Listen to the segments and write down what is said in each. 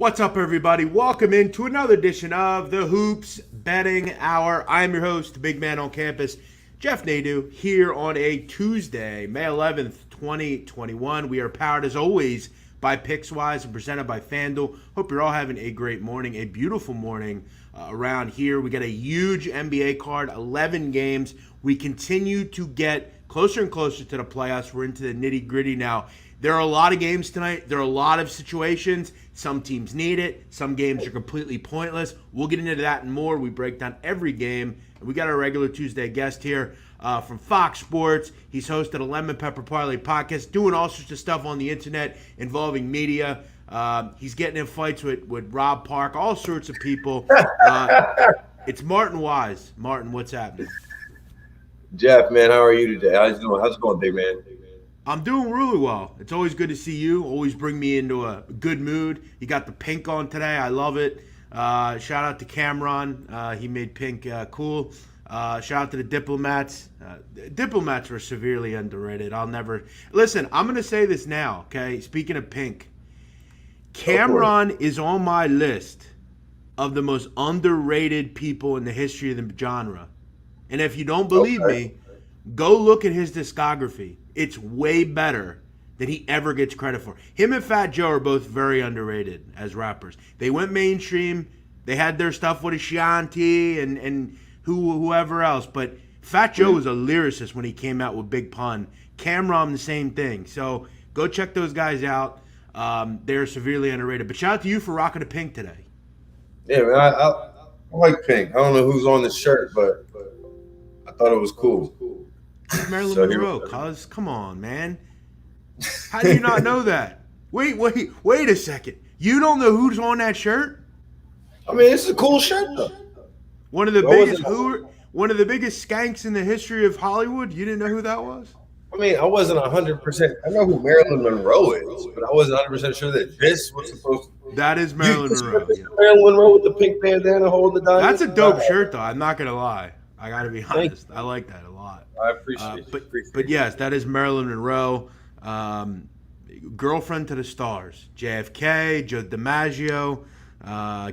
What's up, everybody? Welcome into another edition of the Hoops Betting Hour. I'm your host, the big man on campus, Jeff Nadu, here on a Tuesday, May 11th, 2021. We are powered, as always, by PicksWise and presented by FanDuel. Hope you're all having a great morning, a beautiful morning around here. We got a huge NBA card, 11 games. We continue to get closer and closer to the playoffs. We're into the nitty-gritty now. There are a lot of games tonight. There are a lot of situations. Some teams need it. Some games are completely pointless. We'll get into that and more. We break down every game. And we got our regular Tuesday guest here from Fox Sports. He's hosted a Lemon Pepper Parlay podcast, doing all sorts of stuff on the internet involving media. He's getting in fights with Rob Park, all sorts of people. It's Martin Weiss. Martin, what's happening? Jeff, man, how are you today? How's it going, big man? I'm doing really well. It's always good to see you. Always bring me into a good mood. You got the pink on today. I love it. Shout out to Cameron. He made pink cool. Shout out to the Diplomats. Diplomats were severely underrated. Listen, I'm going to say this now, okay? Speaking of pink, Cameron is on my list of the most underrated people in the history of the genre. And if you don't believe me, go look at his discography. It's way better than he ever gets credit for. Him and Fat Joe are both very underrated as rappers. They went mainstream. They had their stuff with Ashanti and whoever else. But Fat Joe was a lyricist when he came out with Big Pun. Cameron, the same thing. So go check those guys out. They're severely underrated. But shout out to you for rocking the pink today. Yeah, man, I like pink. I don't know who's on the shirt, but I thought it was cool. Marilyn Monroe, cuz. Come on, man. How do you not know that? Wait a second. You don't know who's on that shirt? I mean, it's a cool shirt, though. One of the biggest skanks in the history of Hollywood. You didn't know who that was? I mean, I wasn't 100%. I know who Marilyn Monroe is, but I wasn't 100% sure that this was supposed to. That is Marilyn Monroe. Yeah. Marilyn Monroe with the pink bandana holding the diamond. That's a dope shirt, though. I'm not gonna lie. I gotta be honest. I like that a lot. I appreciate it. But yes, that is Marilyn Monroe. Girlfriend to the stars. JFK, Joe DiMaggio,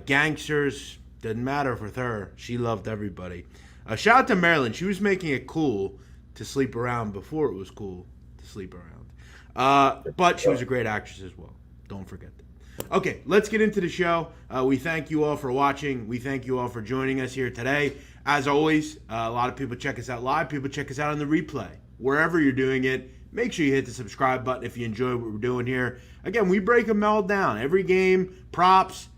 gangsters. Didn't matter with her. She loved everybody. Shout out to Marilyn. She was making it cool to sleep around before it was cool to sleep around. But she was a great actress as well. Don't forget that. Okay, let's get into the show. We thank you all for watching. We thank you all for joining us here today. As always, a lot of people check us out live. People check us out on the replay. Wherever you're doing it, make sure you hit the subscribe button if you enjoy what we're doing here. Again, we break them all down. Every game, props,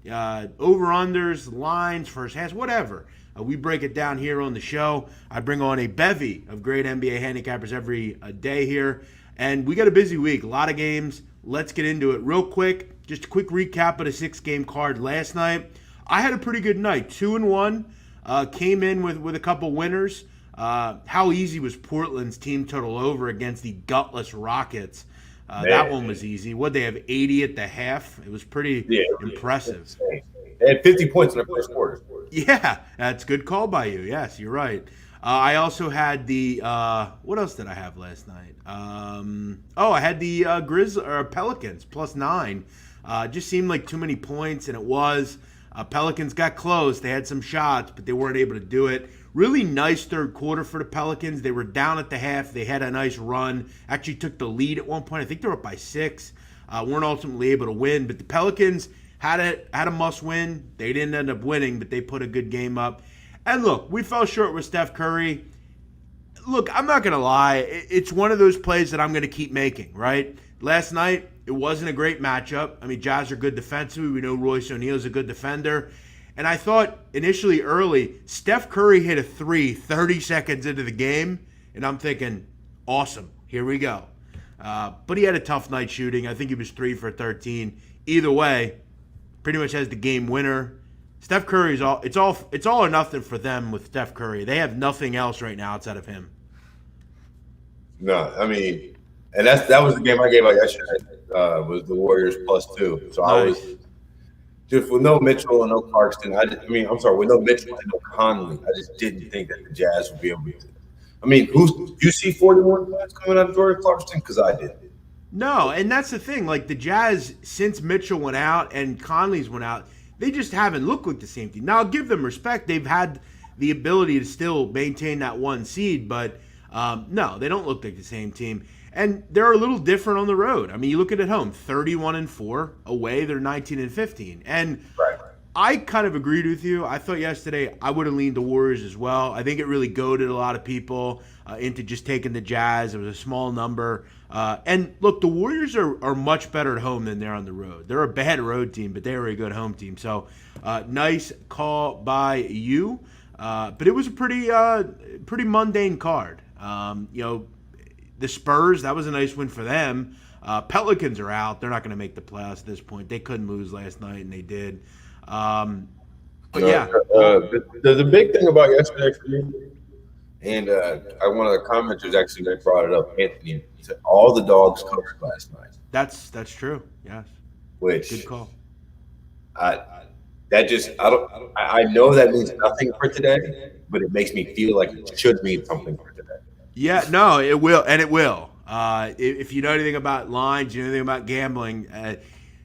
over-unders, lines, first halves, whatever. We break it down here on the show. I bring on a bevy of great NBA handicappers every day here. And we got a busy week. A lot of games. Let's get into it real quick. Just a quick recap of the 6-game card last night. I had a pretty good night. 2-1. Came in with a couple winners. How easy was Portland's team total over against the gutless Rockets? That one was easy. What'd they have, 80 at the half? It was pretty impressive. They had 50 points in the first quarter. Yeah, that's a good call by you. Yes, you're right. I also had the what else did I have last night? I had the Pelicans +9. Just seemed like too many points, and it was. Pelicans got close. They had some shots, but they weren't able to do it. Really nice third quarter for the Pelicans. They were down at the half. They had a nice run. Actually took the lead at one point. I think they were up by 6. Weren't ultimately able to win. But the Pelicans had a must-win. They didn't end up winning, but they put a good game up. And look, we fell short with Steph Curry. Look, I'm not going to lie. It's one of those plays that I'm going to keep making, right? Last night, it wasn't a great matchup. I mean, Jazz are good defensively. We know Royce O'Neal's a good defender. And I thought initially early, Steph Curry hit a 3 30 seconds into the game. And I'm thinking, awesome, here we go. But he had a tough night shooting. I think he was 3 for 13. Either way, pretty much has the game winner. Steph Curry's it's all or nothing for them with Steph Curry. They have nothing else right now outside of him. No, I mean, and that was the game I gave out yesterday. Was the Warriors +2. So nice. I was just with no Mitchell and no Clarkson. With no Mitchell and no Conley. I just didn't think that the Jazz would be able to. I mean, you see 41 points coming out of Jordan Clarkson? Because I did. No, and that's the thing. Like the Jazz, since Mitchell went out and Conley's went out, they just haven't looked like the same team. Now, I'll give them respect. They've had the ability to still maintain that one seed, but no, they don't look like the same team. And they're a little different on the road. I mean, you look at it at home, 31-4. Away, they're 19-15. And Right. I kind of agreed with you. I thought yesterday I would have leaned the Warriors as well. I think it really goaded a lot of people into just taking the Jazz. It was a small number. And look, the Warriors are much better at home than they're on the road. They're a bad road team, but they're a good home team. So nice call by you. But it was a pretty mundane card. The Spurs, that was a nice win for them. Pelicans are out. They're not going to make the playoffs at this point. They couldn't lose last night, and they did. But yeah. The big thing about yesterday for me, and one of the commenters actually brought it up, Anthony, said all the dogs covered last night. That's true. Yes. Which Good call. I know that means nothing for today, but it makes me feel like it should mean something for today. Yeah, no, it will, and it will. If you know anything about lines, you know anything about gambling,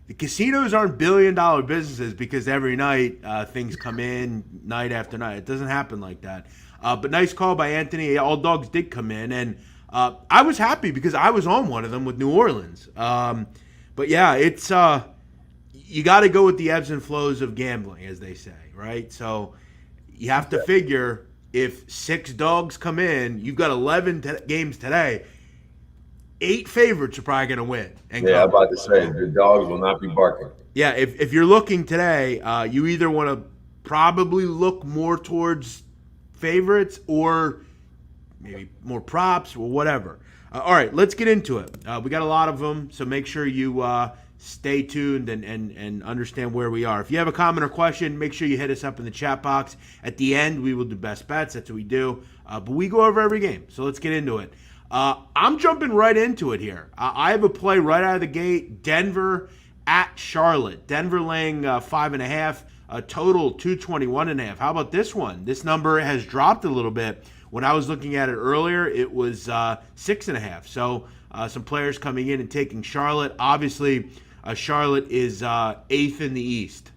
the casinos aren't billion-dollar businesses because every night things come in night after night. It doesn't happen like that. But nice call by Anthony. All dogs did come in, and I was happy because I was on one of them with New Orleans. But yeah, it's you got to go with the ebbs and flows of gambling, as they say, right? So you have to figure if 6 dogs come in, you've got 11 games today. 8 favorites are probably going to win. And I'm about to say the dogs will not be barking. Yeah, if you're looking today, you either want to probably look more towards favorites or maybe more props or whatever. All right, let's get into it. We got a lot of them, so make sure you stay tuned and understand where we are. If you have a comment or question, make sure you hit us up in the chat box. At the end, we will do best bets. That's what we do. But we go over every game, so let's get into it. I'm jumping right into it here. I have a play right out of the gate. Denver at Charlotte. Denver laying 5.5. Total 221.5. How about this one? This number has dropped a little bit. When I was looking at it earlier, it was 6.5. So some players coming in and taking Charlotte. Obviously, Charlotte is 8th in the East.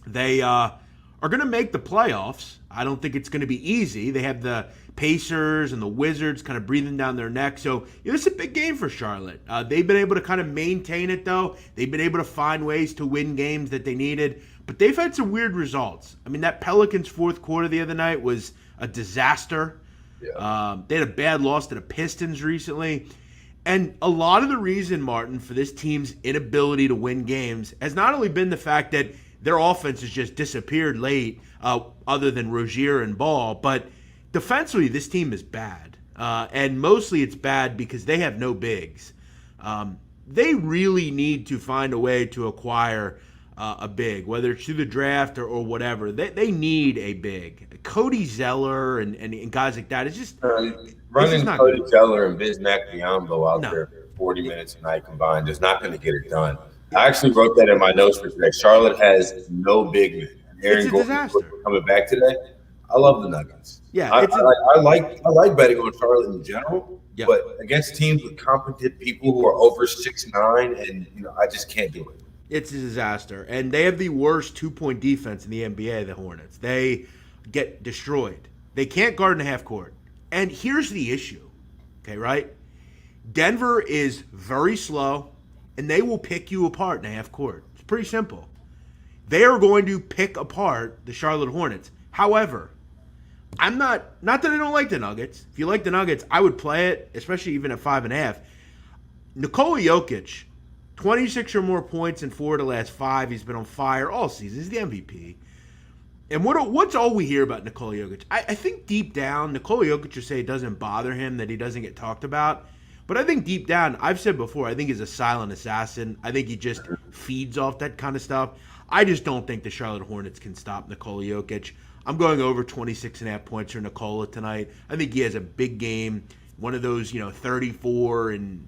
They are going to make the playoffs. I don't think it's going to be easy. They have the Pacers and the Wizards kind of breathing down their neck. So this is a big game for Charlotte. They've been able to kind of maintain it, though. They've been able to find ways to win games that they needed. But they've had some weird results. I mean, that Pelicans fourth quarter the other night was a disaster. Yeah. They had a bad loss to the Pistons recently. And a lot of the reason, Martin, for this team's inability to win games has not only been the fact that their offense has just disappeared late, other than Rozier and Ball, but defensively, this team is bad. And mostly it's bad because they have no bigs. They really need to find a way to acquire a big, whether it's through the draft or whatever. They need a big. Cody Zeller and guys like that. It's just running Cody Zeller and Bismack Biyombo out there for 40 minutes a night combined is not going to get it done. I actually wrote that in my notes for today. Charlotte has no big men. Aaron Gordon coming back today. I love the Nuggets. Yeah, I like betting on Charlotte in general, but against teams with competent people who are over 6'9", and I just can't do it. It's a disaster, and they have the worst 2-point defense in the NBA. The Hornets, they get destroyed. They can't guard in the half court, and here's the issue. Okay, right? Denver is very slow, and they will pick you apart in the half court. It's pretty simple. They are going to pick apart the Charlotte Hornets. However, I'm not that I don't like the Nuggets. If you like the Nuggets, I would play it, especially even at 5.5. Nikola Jokic, 26 or more points in 4 of the last 5. He's been on fire all season. He's the MVP. And what's all we hear about Nikola Jokic? I think deep down, Nikola Jokic will say it doesn't bother him that he doesn't get talked about. But I think deep down, I've said before, I think he's a silent assassin. I think he just feeds off that kind of stuff. I just don't think the Charlotte Hornets can stop Nikola Jokic. I'm going over 26.5 points for Nikola tonight. I think he has a big game, one of those, 34 and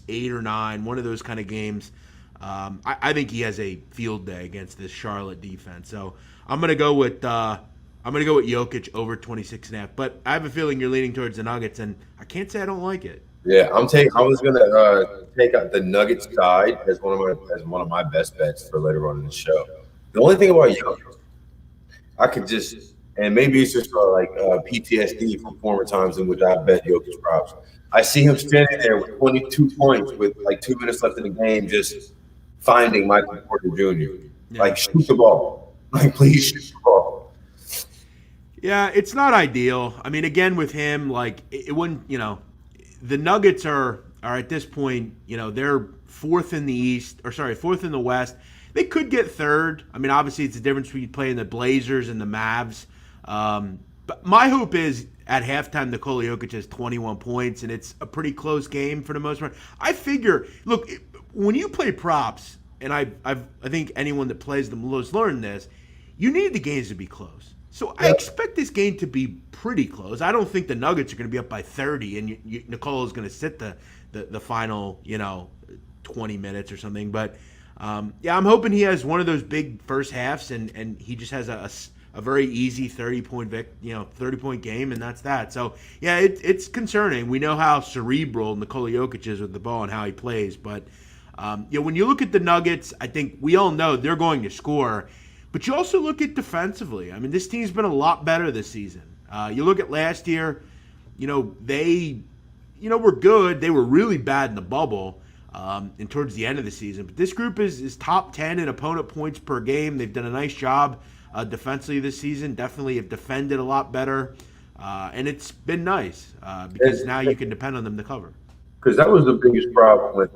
8 or 9, one of those kind of games. I think he has a field day against this Charlotte defense. So I'm gonna go with Jokic over 26.5. But I have a feeling you're leaning towards the Nuggets, and I can't say I don't like it. Yeah, I was gonna take out the Nuggets side as one of my best bets for later on in the show. The only thing about Jokic, I could just, and maybe it's just like PTSD from former times in which I bet Jokic props. I see him standing there with 22 points with like 2 minutes left in the game, just finding Michael Porter Jr. Yeah. Like, shoot the ball. Like, please shoot the ball. Yeah, it's not ideal. I mean, again, with him, like, it wouldn't, the Nuggets are at this point, they're fourth in the East, or sorry, fourth in the West. They could get third. I mean, obviously, it's the difference between playing the Blazers and the Mavs. But my hope is at halftime, Nikola Jokic has 21 points, and it's a pretty close game for the most part. I figure, look, when you play props, and I think anyone that plays them has learned this, you need the games to be close. So I expect this game to be pretty close. I don't think the Nuggets are going to be up by 30, and Nikola is going to sit the final, 20 minutes or something. But I'm hoping he has one of those big first halves, and he just has a very easy 30-point game, and that's that. So yeah, it's concerning. We know how cerebral Nikola Jokic is with the ball and how he plays, but when you look at the Nuggets, I think we all know they're going to score. But you also look at defensively. I mean, this team's been a lot better this season. You look at last year, they, were good. They were really bad in the bubble and towards the end of the season. But this group is top 10 in opponent points per game. They've done a nice job defensively this season. Definitely have defended a lot better. And it's been nice because now you can depend on them to cover. Because that was the biggest problem with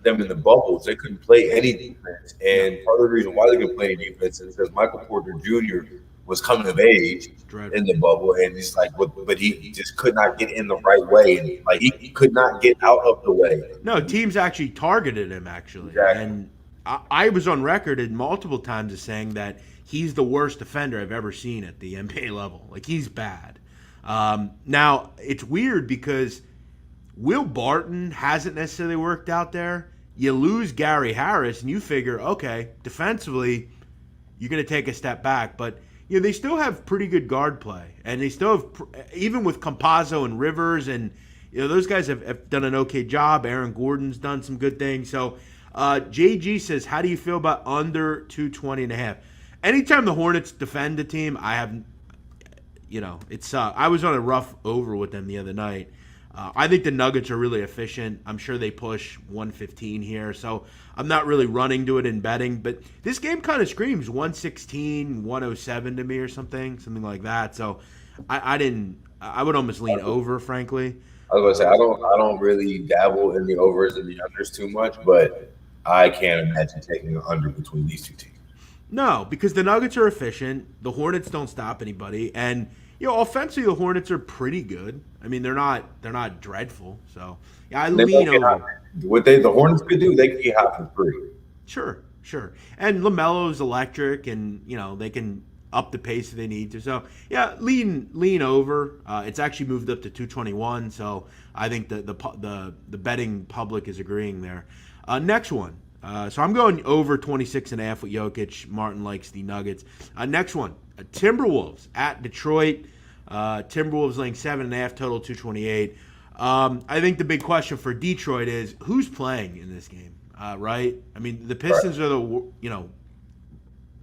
them in the bubbles. They couldn't play any defense, and part of the reason why they couldn't play any defense is because Michael Porter Jr. was coming of age in the bubble, and he's like, but he just could not get in the right way, and like he could not get out of the way. No, teams actually targeted him Exactly. and I was on record multiple times as saying that he's the worst defender I've ever seen at the NBA level. Like, he's bad. Now it's weird because Will Barton hasn't necessarily worked out there. You lose Gary Harris, and you figure, okay, defensively, you're going to take a step back. But they still have pretty good guard play, and they still have, even with Campazzo and Rivers, and those guys have done an okay job. Aaron Gordon's done some good things. So JG says, how do you feel about under 220.5? Anytime the Hornets defend a team, I have, it's I was on a rough over with them the other night. I think the Nuggets are really efficient. I'm sure they push 115 here, so I'm not really running to it in betting. But this game kind of screams 116, 107 to me or something like that. So I would almost lean over, frankly. I was gonna say I don't really dabble in the overs and the unders too much, but I can't imagine taking an under between these two teams. No, because the Nuggets are efficient. The Hornets don't stop anybody, and offensively, the Hornets are pretty good. I mean, they're not dreadful. So, yeah, I lean over. What the Hornets could do, they could get hot for free. Sure. And LaMelo's electric, and they can up the pace if they need to. So, yeah, lean over. It's actually moved up to 221. So, I think the betting public is agreeing there. Next one. So I'm going over 26.5 with Jokic. Martin likes the Nuggets. Next one. Timberwolves at Detroit. Timberwolves laying 7.5, total 228. I think the big question for Detroit is who's playing in this game, right? I mean, the Pistons are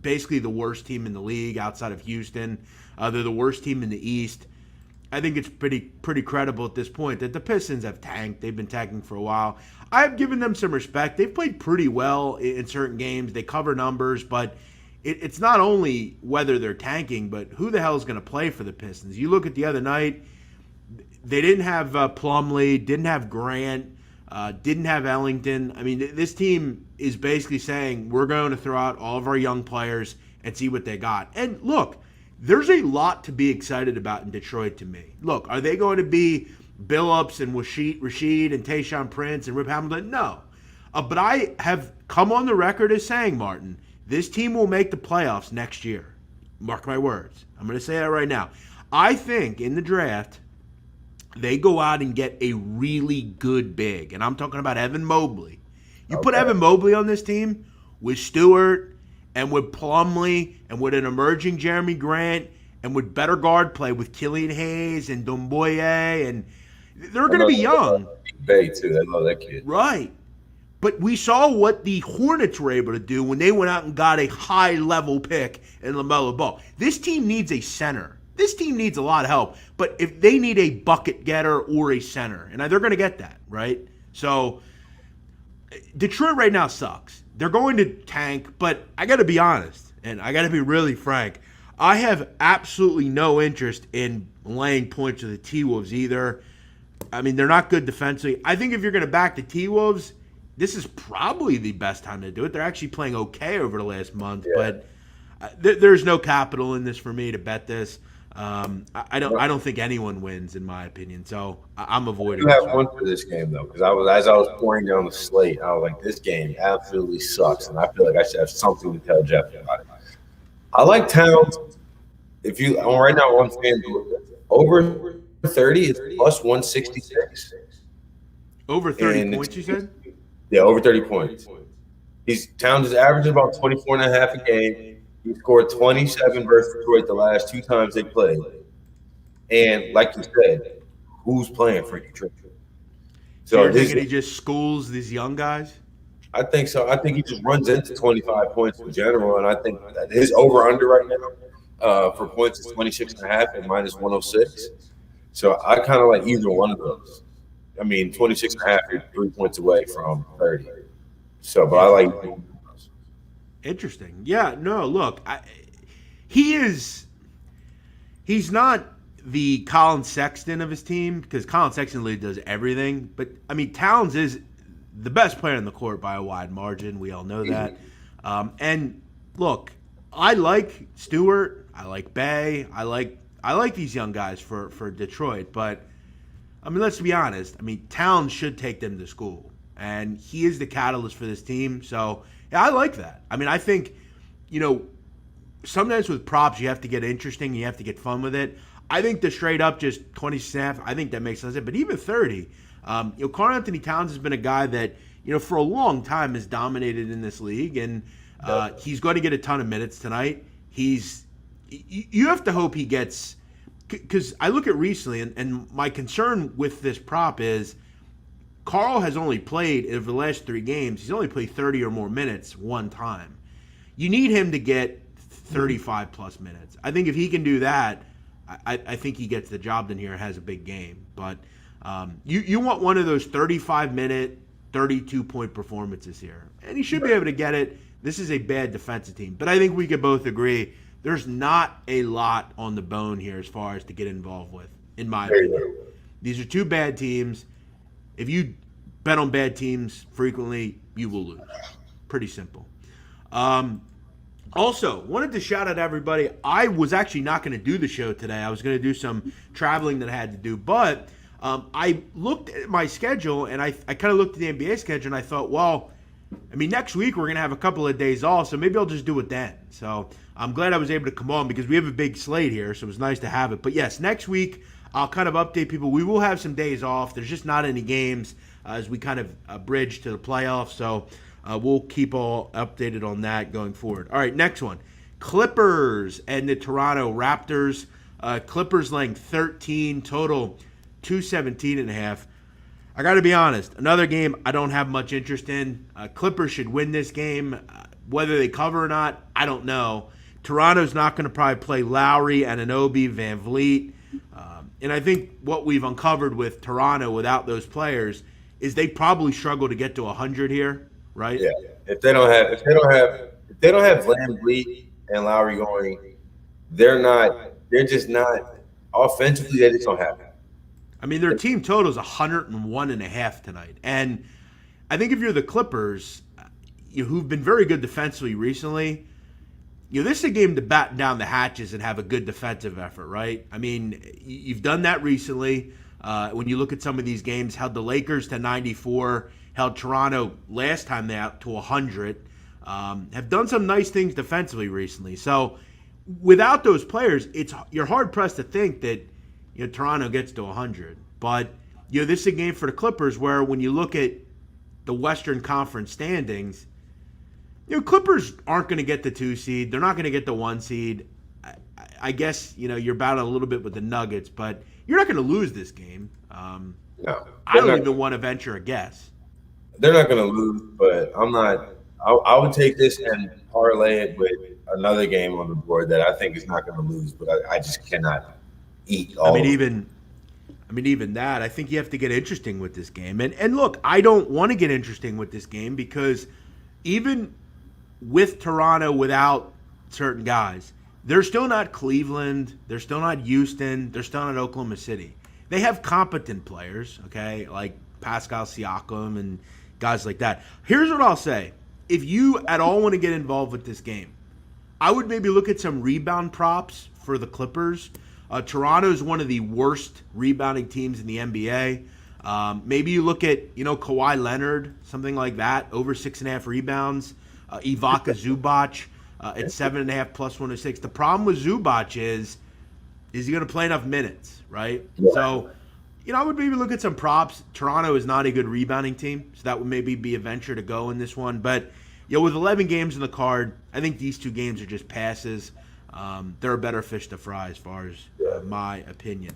basically the worst team in the league outside of Houston. They're the worst team in the East. I think it's pretty credible at this point that the Pistons have tanked. They've been tanking for a while. I've given them some respect. They've played pretty well in certain games. They cover numbers, but it's not only whether they're tanking, but who the hell is going to play for the Pistons. You look at the other night, they didn't have Plumlee, didn't have Grant, didn't have Ellington. I mean, this team is basically saying we're going to throw out all of our young players and see what they got. And look, there's a lot to be excited about in Detroit to me. Look, are they going to be Billups and Rasheed and Tayshaun Prince and Rip Hamilton? No. But I have come on the record as saying, Martin, this team will make the playoffs next year. Mark my words. I'm going to say that right now. I think in the draft, they go out and get a really good big. And I'm talking about Evan Mobley. You put Evan Mobley on this team with Stewart and with Plumlee and with an emerging Jeremy Grant and with better guard play with Killian Hayes and Doumbouya, and They're going to be young. Bay too. They love that kid. Right. But we saw what the Hornets were able to do when they went out and got a high-level pick in LaMelo Ball. This team needs a center. This team needs a lot of help. But if they need a bucket getter or a center, and they're going to get that, right? So Detroit right now sucks. They're going to tank, but I got to be honest, and I got to be really frank. I have absolutely no interest in laying points with the T-Wolves either. I mean, they're not good defensively. I think if you're going to back the T-Wolves, this is probably the best time to do it. They're actually playing okay over the last month, but there's no capital in this for me to bet this. I don't think anyone wins, in my opinion. So I'm avoiding. I have one for this game though, because as I was pouring down the slate, I was like, this game absolutely sucks, and I feel like I should have something to tell Jeff about it. I like Towns. If you right now on FanDuel, over 30 is plus 166. Over 30 points, you said? Yeah, over 30 points. Towns is averaging about 24.5 a game. He scored 27 versus Detroit the last 2 times they played. And like you said, who's playing for Detroit? So you're thinking he just schools these young guys? I think so. I think he just runs into 25 points in general, and I think that his over-under right now for points is 26.5 and minus 106. So I kind of like either one of those. I mean, 26.5, you're 3 points away from 30. So, but I like. Interesting. Yeah, no, look, he's not the Colin Sexton of his team, because Colin Sexton really does everything. But, I mean, Towns is the best player in the court by a wide margin. We all know that. And, look, I like Stewart. I like Bay. I like these young guys for Detroit. But, I mean, let's be honest. I mean, Towns should take them to school. And he is the catalyst for this team. So, yeah, I like that. I mean, I think, sometimes with props you have to get interesting. You have to get fun with it. I think the straight up just 20 I think that makes sense. But even 30, Karl Anthony Towns has been a guy that, for a long time has dominated in this league. And he's going to get a ton of minutes tonight. You have to hope he gets, because I look at recently, and my concern with this prop is Karl has only played, over the last 3 games, he's only played 30 or more minutes one time. You need him to get 35 plus minutes. I think if he can do that, I think he gets the job done here and has a big game. But you want one of those 35-minute, 32-point performances here. And he should be able to get it. This is a bad defensive team. But I think we could both agree there's not a lot on the bone here as far as to get involved with, in my opinion. These are 2 bad teams. If you bet on bad teams frequently, you will lose. Pretty simple. Also, wanted to shout out everybody. I was actually not going to do the show today. I was going to do some traveling that I had to do. But I looked at my schedule, and I kind of looked at the NBA schedule, and I thought, well, I mean, next week we're going to have a couple of days off, so maybe I'll just do it then. So I'm glad I was able to come on because we have a big slate here, so it was nice to have it. But, yes, next week I'll kind of update people. We will have some days off. There's just not any games as we kind of bridge to the playoffs. So we'll keep all updated on that going forward. All right, next one. Clippers and the Toronto Raptors. Clippers laying 13, total 217.5. I got to be honest, another game I don't have much interest in. Clippers should win this game. Whether they cover or not, I don't know. Toronto's not going to probably play Lowry, Anunoby, Van Vliet. And I think what we've uncovered with Toronto without those players is they probably struggle to get to 100 here, right? Yeah. If they don't have Van Vliet and Lowry going, they're just not offensively, they just don't have it. I mean, their team total is 101.5 tonight. And I think if you're the Clippers, who've been very good defensively recently, this is a game to batten down the hatches and have a good defensive effort, right? I mean, you've done that recently. When you look at some of these games, held the Lakers to 94, held Toronto last time they out to 100, have done some nice things defensively recently. So without those players, you're hard-pressed to think that Toronto gets to 100. But this is a game for the Clippers where when you look at the Western Conference standings, Clippers aren't going to get the 2 seed. They're not going to get the 1 seed. I guess, you're battling a little bit with the Nuggets, but you're not going to lose this game. No, I don't even want to venture a guess. they're not going to lose, but I'm not. I would take this and parlay it with another game on the board that I think is not going to lose, but I just cannot eat I all mean, of it. even that, I think you have to get interesting with this game. And look, I don't want to get interesting with this game because even with Toronto without certain guys, they're still not Cleveland, they're still not Houston, they're still not Oklahoma City. They have competent players, okay, like Pascal Siakam and guys like that. Here's what I'll say. If you at all want to get involved with this game, I would maybe look at some rebound props for the Clippers. Toronto is one of the worst rebounding teams in the NBA. Maybe you look at, Kawhi Leonard, something like that, over 6.5 rebounds. Ivica Zubac at 7.5 plus 106. The problem with Zubac is he going to play enough minutes, right? Yeah. So, I would maybe look at some props. Toronto is not a good rebounding team, so that would maybe be a venture to go in this one. But, with 11 games in the card, I think these two games are just passes. They're a better fish to fry as far as my opinion.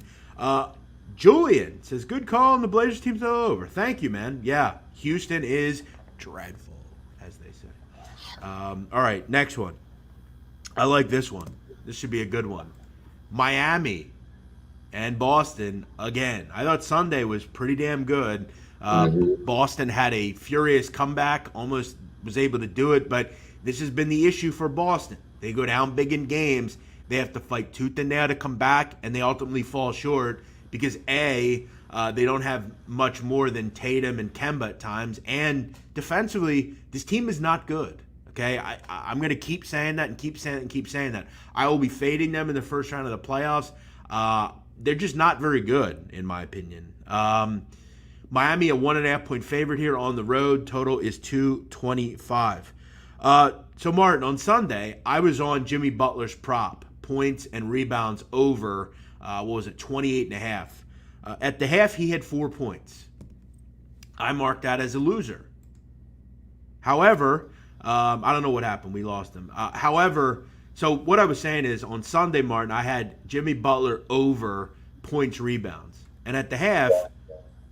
Julian says, good call, and the Blazers team's all over. Thank you, man. Yeah, Houston is dreadful, as they say. All right, next one. I like this one. This should be a good one. Miami and Boston again. I thought Sunday was pretty damn good. Boston had a furious comeback, almost was able to do it, but this has been the issue for Boston. They go down big in games. They have to fight tooth and nail to come back, and they ultimately fall short because, A, they don't have much more than Tatum and Kemba at times, and defensively, this team is not good. Okay, I'm going to keep saying that and keep saying it and keep saying that. I will be fading them in the first round of the playoffs. They're just not very good, in my opinion. Miami, a 1.5-point favorite here on the road. Total is 225. So, Martin, on Sunday, I was on Jimmy Butler's prop, points and rebounds over, 28.5. At the half, he had 4 points. I marked that as a loser. However, I don't know what happened. We lost him. However, so what I was saying is on Sunday, Martin, I had Jimmy Butler over points, rebounds. And at the half,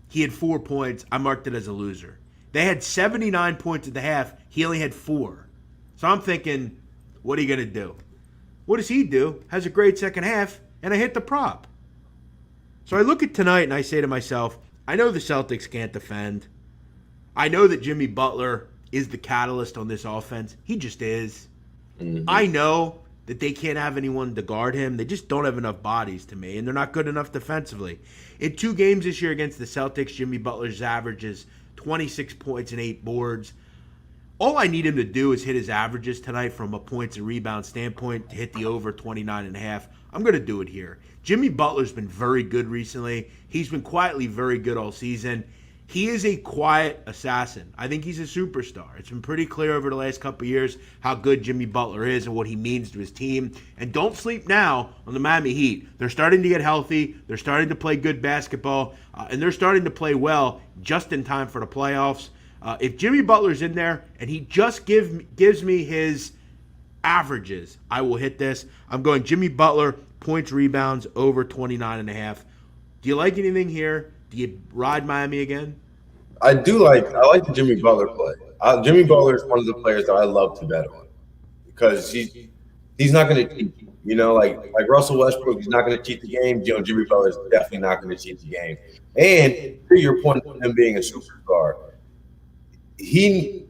he had 4 points. I marked it as a loser. They had 79 points at the half. He only had 4. So I'm thinking, what are you going to do? What does he do? Has a great second half, and I hit the prop. So I look at tonight and I say to myself, I know the Celtics can't defend. I know that Jimmy Butler is the catalyst on this offense. He just is. I know that they can't have anyone to guard him. They just don't have enough bodies to me, and they're not good enough defensively. In 2 games this year against the Celtics, Jimmy Butler's average is 26 points and 8 boards. All I need him to do is hit his averages tonight from a points and rebound standpoint to hit the over 29.5. I'm going to do it here. Jimmy Butler's been very good recently. He's been quietly very good all season. He is a quiet assassin. I think he's a superstar. It's been pretty clear over the last couple of years how good Jimmy Butler is and what he means to his team. And don't sleep now on the Miami Heat. They're starting to get healthy. They're starting to play good basketball. And they're starting to play well just in time for the playoffs. If Jimmy Butler's in there and he just gives me his averages, I will hit this. I'm going Jimmy Butler, points, rebounds, over 29.5. Do you like anything here? Do you ride Miami again? I like the Jimmy Butler play. Jimmy Butler is one of the players that I love to bet on because he's not going to cheat. Like Russell Westbrook, he's not going to cheat the game. Jimmy Butler is definitely not going to cheat the game. And to your point of him being a superstar, he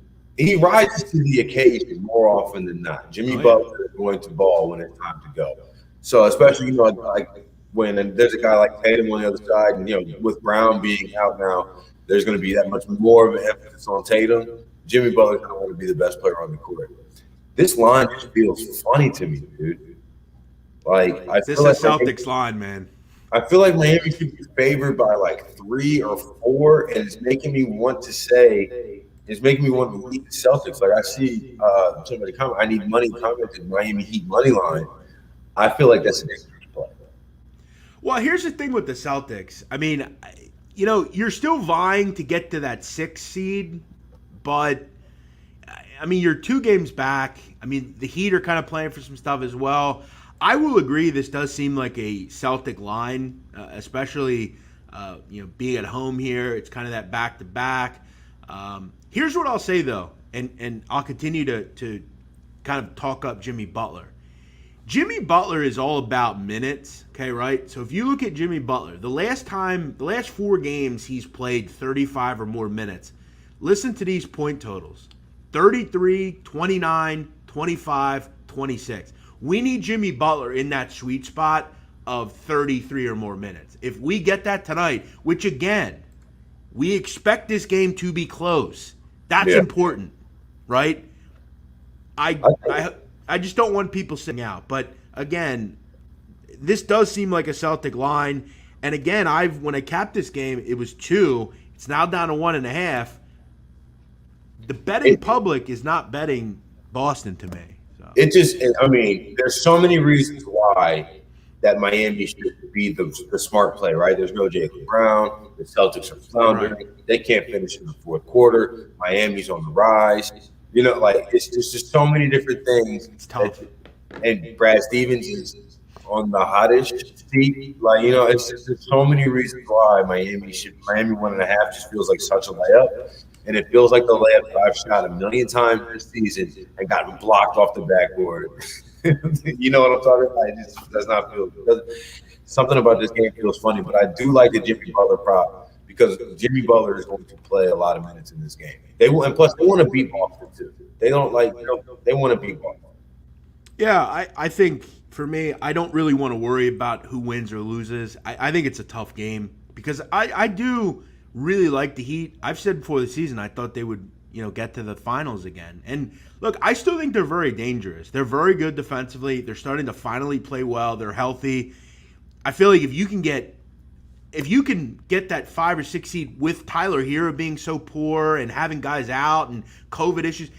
rises to the occasion more often than not. Jimmy Butler is going to ball when it's time to go. So especially like when there's a guy like Tatum on the other side, and with Brown being out now, there's going to be that much more of an emphasis on Tatum. Jimmy Butler's going to want to be the best player on the court. This line just feels funny to me, dude. This is Celtics line, man. I feel like Miami should be favored by like 3 or 4, and it's making me want to lead the Celtics. Like I see somebody comment, I need money commented Miami Heat money line. I feel like that's an extreme play. Well, here's the thing with the Celtics. I mean, you're still vying to get to that 6th seed, but I mean, you're 2 games back. I mean, the Heat are kind of playing for some stuff as well. I will agree this does seem like a Celtic line, especially being at home here, it's kind of that back-to-back. Here's what I'll say, though, and I'll continue to kind of talk up Jimmy Butler. Jimmy Butler is all about minutes, okay, right? So if you look at Jimmy Butler, the last 4 games he's played 35 or more minutes, listen to these point totals: 33, 29, 25, 26. We need Jimmy Butler in that sweet spot of 33 or more minutes. If we get that tonight, which again, we expect this game to be close. That's important, right? I just don't want people sitting out. But again, this does seem like a Celtic line. And again, when I capped this game, it was 2. It's now down to 1.5. The betting public is not betting Boston to me. So. There's so many reasons why that Miami should be the smart play, right? There's no Jaylen Brown. The Celtics are floundering. Right. They can't finish in the fourth quarter. Miami's on the rise. It's just so many different things. It's tough. And Brad Stevens is on the hottest seat. It's just so many reasons why Miami 1.5 just feels like such a layup. And it feels like the layup I've shot a million times this season and gotten blocked off the backboard. You know what I'm talking about? It just does not feel good. Something about this game feels funny, but I do like the Jimmy Butler prop because Jimmy Butler is going to play a lot of minutes in this game. And plus they want to beat Boston too. They want to beat Boston. Yeah, I think for me, I don't really want to worry about who wins or loses. I think it's a tough game because I do really like the Heat. I've said before the season I thought they would get to the finals again. And look, I still think they're very dangerous. They're very good defensively. They're starting to finally play well. They're healthy. I feel like if you can get that 5 or 6 seed with Tyler Hero being so poor and having guys out and COVID issues,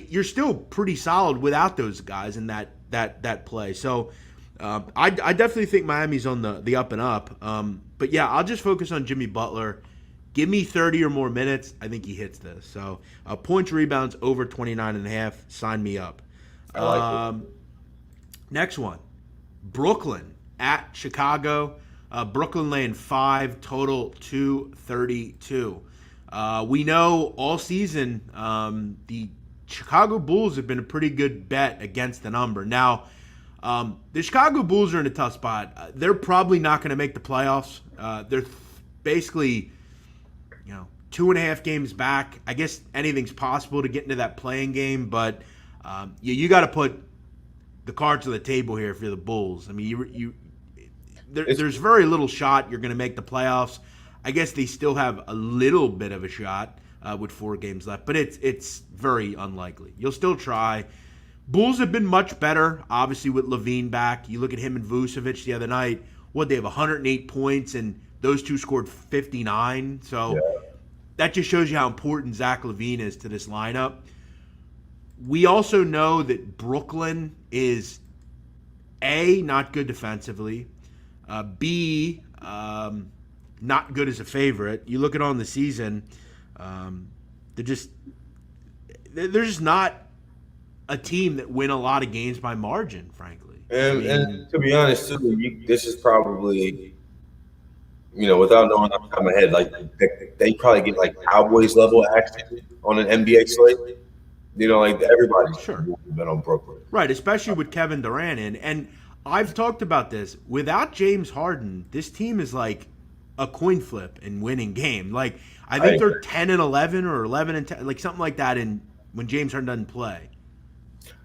you're still pretty solid without those guys in that play. So I definitely think Miami's on the up and up. But yeah, I'll just focus on Jimmy Butler. Give me 30 or more minutes. I think he hits this. So points, rebounds over 29.5. Sign me up. I like it. Next one, Brooklyn at Chicago. Brooklyn laying 5, total 232. We know all season the Chicago Bulls have been a pretty good bet against the number. Now, the Chicago Bulls are in a tough spot. They're probably not going to make the playoffs. They're basically 2.5 games back. I guess anything's possible to get into that playing game, but you got to put the cards on the table here if you're the Bulls. There's very little shot you're going to make the playoffs. I guess they still have a little bit of a shot with 4 games left, but it's very unlikely. You'll still try. Bulls have been much better, obviously, with Levine back. You look at him and Vucevic the other night. They have 108 points, and those two scored 59. So that just shows you how important Zach LaVine is to this lineup. We also know that Brooklyn is, A, not good defensively, B, not good as a favorite. You look at on the season, they're just not a team that win a lot of games by margin, frankly. And to be honest, too, this is probably, without knowing off the top of my head, like they probably get like Cowboys level action on an NBA slate. Everybody's sure been on Brooklyn, right? Especially with Kevin Durant in. And I've talked about this. Without James Harden, this team is like a coin flip in winning game. Like I think they're 10-11 or 11-10, like something like that. When James Harden doesn't play.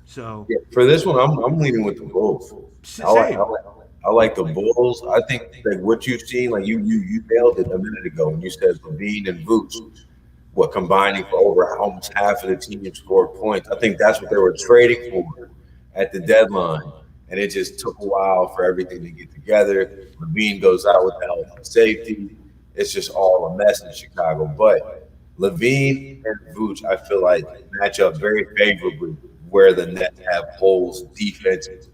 So for this one, I'm leaning with the Bulls. I like the Bulls. I think like what you've seen, like you nailed it a minute ago when you said Levine and Vooch, combining for over almost half of the team scored points. I think that's what they were trading for at the deadline, and it just took a while for everything to get together. Levine goes out with the health and safety. It's just all a mess in Chicago. But Levine and Vooch, I feel like match up very favorably where the Nets have holes defensively.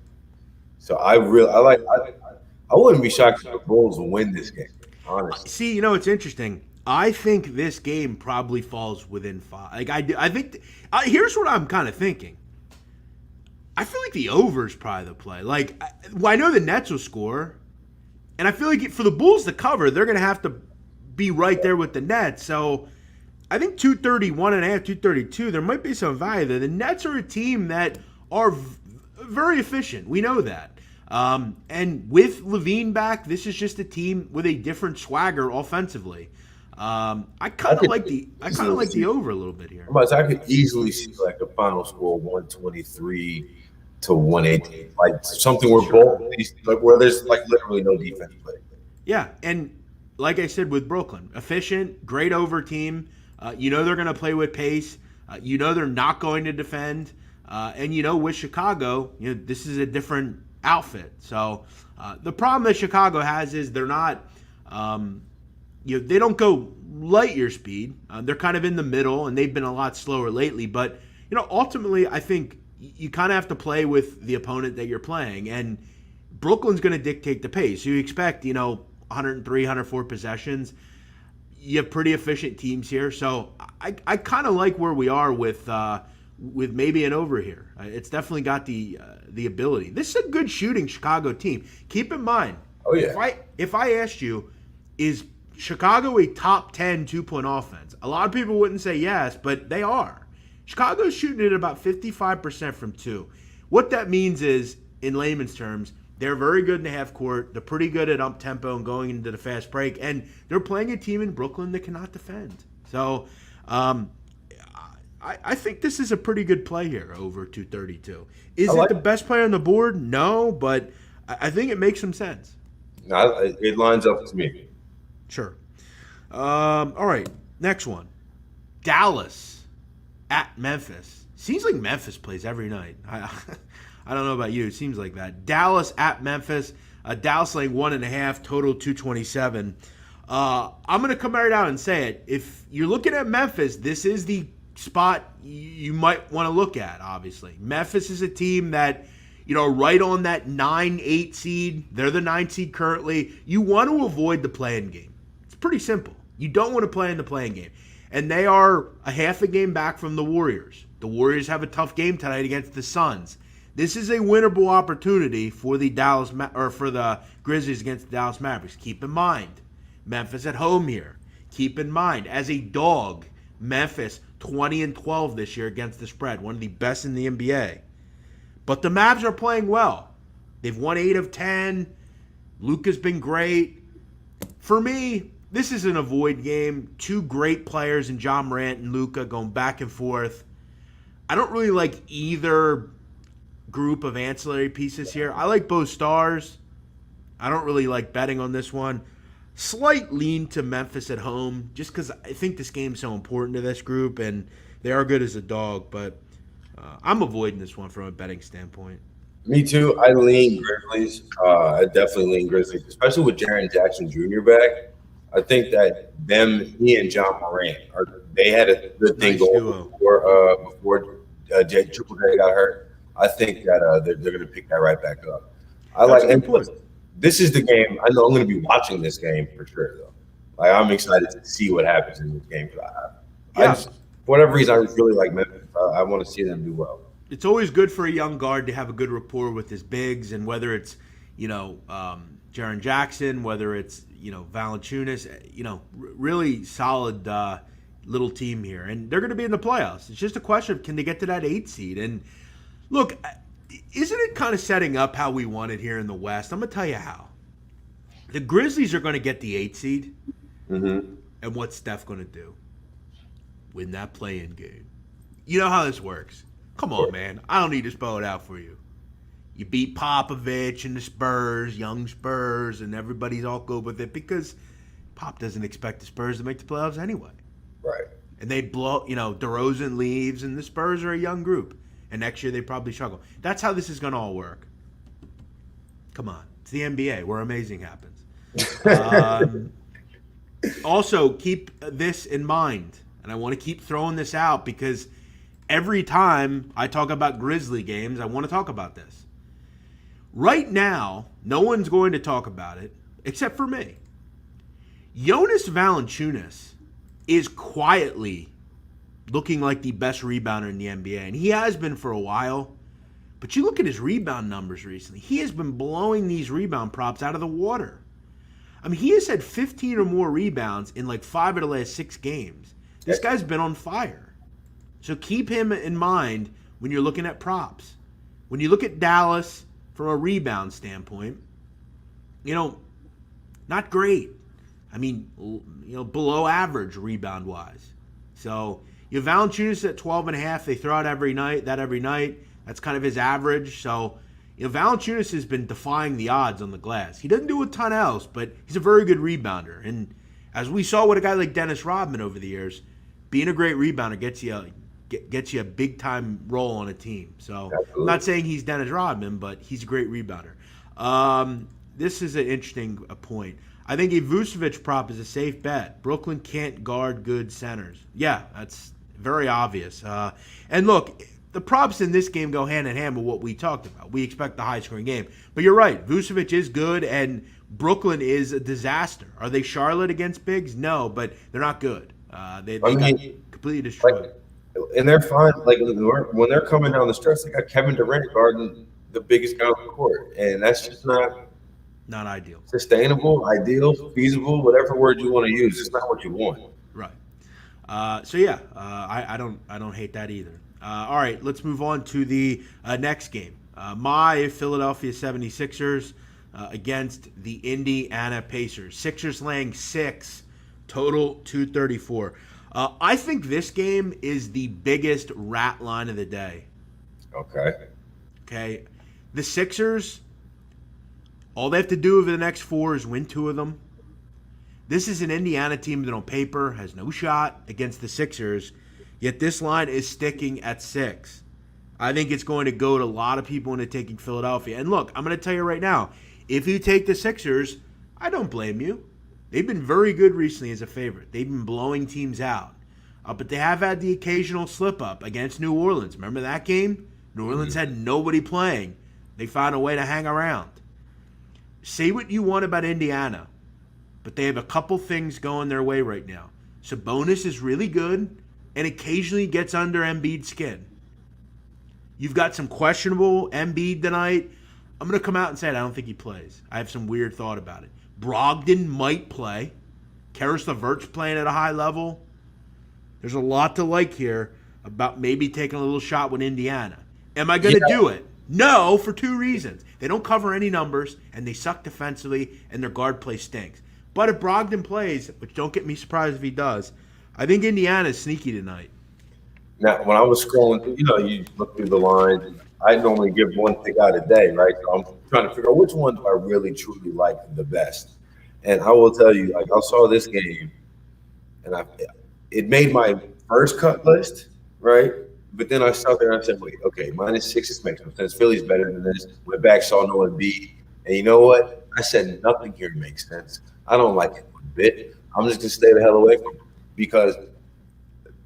So I wouldn't be shocked if the Bulls will win this game, honestly. See, it's interesting. I think this game probably falls within 5. Like I think here's what I'm kind of thinking. I feel like the over is probably the play. Like I know the Nets will score, And I feel like for the Bulls to cover, they're going to have to be right there with the Nets. So I think 231 and a half, 232, there might be some value there. The Nets are a team that are very efficient. We know that. And with Levine back, this is just a team with a different swagger offensively. I kind of like the over a little bit here. I could easily see like a final score 123 to 118, like something where both like where there's like literally no defense played. Yeah, and like I said with Brooklyn, efficient, great over team. You know they're going to play with pace. You know they're not going to defend. And you know with Chicago, this is a different outfit. So the problem that Chicago has is they're not, they don't go light year speed. They're kind of in the middle, and they've been a lot slower lately. But ultimately, I think you kind of have to play with the opponent that you're playing, and Brooklyn's going to dictate the pace. You expect 103, 104 possessions. You have pretty efficient teams here, so I kind of like where we are with maybe an over here. It's definitely got the ability. This is a good shooting Chicago team. Keep in mind, if I asked you, is Chicago a top 10 two-point offense? A lot of people wouldn't say yes, but they are. Chicago's shooting at about 55% from two. What that means is, in layman's terms, they're very good in the half court. They're pretty good at up-tempo and going into the fast break. And they're playing a team in Brooklyn that cannot defend. So I think this is a pretty good play here, over 232. Is it the best player on the board? No, but I think it makes some sense. No, it lines up to me. Sure. All right, next one. Dallas at Memphis. Seems like Memphis plays every night. I don't know about you. It seems like that. Dallas at Memphis. Dallas laying 1.5, total 227. I'm going to come right out and say it. If you're looking at Memphis, this is the spot you might want to look at, obviously. Memphis is a team that, right on that 9-8 seed. They're the 9 seed currently. You want to avoid the play-in game. It's pretty simple. You don't want to play in the play-in game. And they are a half a game back from the Warriors. The Warriors have a tough game tonight against the Suns. This is a winnable opportunity for the Grizzlies against the Dallas Mavericks. Keep in mind, Memphis at home here. Keep in mind, as a dog, Memphis 20-12 this year against the spread, one of the best in the NBA. But the Mavs are playing well. They've won 8 of 10. Luka's been great. For me, this is an avoid game. Two great players in Ja Morant and Luka going back and forth. I don't really like either group of ancillary pieces here. I like both stars. I don't really like betting on this one. Slight lean to Memphis at home, just because I think this game's so important to this group, and they are good as a dog, but I'm avoiding this one from a betting standpoint. Me too. I lean Grizzlies. I definitely lean Grizzlies, especially with Jaren Jackson Jr. back. I think that he and Ja Morant, they had a good thing going before Triple J got hurt. I think that they're going to pick that right back up. This is the game. I know I'm going to be watching this game for sure, though. Like, I'm excited to see what happens in this game. For whatever reason, I really like Memphis. I want to see them do well. It's always good for a young guard to have a good rapport with his bigs, and whether it's Jaren Jackson, whether it's Valanciunas, really solid little team here, and they're going to be in the playoffs. It's just a question of, can they get to that 8 seed? And look, isn't it kind of setting up how we want it here in the West? I'm going to tell you how. The Grizzlies are going to get the 8 seed, and what's Steph going to do? Win that play-in game. You know how this works. Come on, man. I don't need to spell it out for you. You beat Popovich and the Spurs, young Spurs, and everybody's all good with it because Pop doesn't expect the Spurs to make the playoffs anyway. Right. And they blow, DeRozan leaves, and the Spurs are a young group. And next year they probably struggle. That's how this is going to all work. Come on. It's the NBA where amazing happens. Also, keep this in mind. And I want to keep throwing this out because every time I talk about Grizzly games, I want to talk about this. Right now, no one's going to talk about it except for me. Jonas Valanciunas is quietly looking like the best rebounder in the NBA, and he has been for a while. But you look at his rebound numbers recently. He has been blowing these rebound props out of the water. I mean, he has had 15 or more rebounds in like 5 of the last 6 games. This guy's been on fire. So keep him in mind when you're looking at props. When you look at Dallas from a rebound standpoint, not great. I mean, below average rebound-wise. So you have Valanciunas at 12.5. They throw out every night. That's kind of his average. So Valanciunas has been defying the odds on the glass. He doesn't do a ton else, but he's a very good rebounder. And as we saw with a guy like Dennis Rodman over the years, being a great rebounder gets you a big-time role on a team. So I'm not saying he's Dennis Rodman, but he's a great rebounder. This is an interesting point. I think a Vucevic prop is a safe bet. Brooklyn can't guard good centers. Yeah, that's very obvious. And look, the props in this game go hand in hand with what we talked about. We expect the high-scoring game. But you're right. Vucevic is good, and Brooklyn is a disaster. Are they Charlotte against bigs? No, but they're not good. They got completely destroyed. And they're fine. Like when they're coming down the stretch, they got Kevin Durant guarding the biggest guy on the court, and that's just not ideal. Sustainable, ideal, feasible, whatever word you want to use. It's not what you want. Right. I don't hate that either. All right, let's move on to the next game. My Philadelphia 76ers against the Indiana Pacers. Sixers laying 6, total 234. I think this game is the biggest rat line of the day. Okay. The Sixers, all they have to do over the next 4 is win 2 of them. This is an Indiana team that on paper has no shot against the Sixers, yet this line is sticking at 6. I think it's going to go to a lot of people into taking Philadelphia. And look, I'm going to tell you right now, if you take the Sixers, I don't blame you. They've been very good recently as a favorite. They've been blowing teams out. But they have had the occasional slip-up against New Orleans. Remember that game? New Orleans had nobody playing. They found a way to hang around. Say what you want about Indiana, but they have a couple things going their way right now. Sabonis is really good and occasionally gets under Embiid's skin. You've got some questionable Embiid tonight. I'm going to come out and say it. I don't think he plays. I have some weird thought about it. Brogdon might play. Karis LeVert's playing at a high level. There's a lot to like here about maybe taking a little shot with Indiana. Am I going to do it? No, for 2 reasons. They don't cover any numbers, and they suck defensively, and their guard play stinks. But if Brogdon plays, which don't get me surprised if he does, I think Indiana's sneaky tonight. Now, when I was scrolling, you look through the lines. I normally give one pick out a day, right? So I'm trying to figure out which one do I really, truly like the best. And I will tell you, like I saw this game, and it made my first cut list, right? But then I sat there and I said, wait, okay, -6 is makes sense. Philly's better than this. Went back, saw no Embiid. And you know what? I said nothing here makes sense. I don't like it one bit. I'm just going to stay the hell away from it because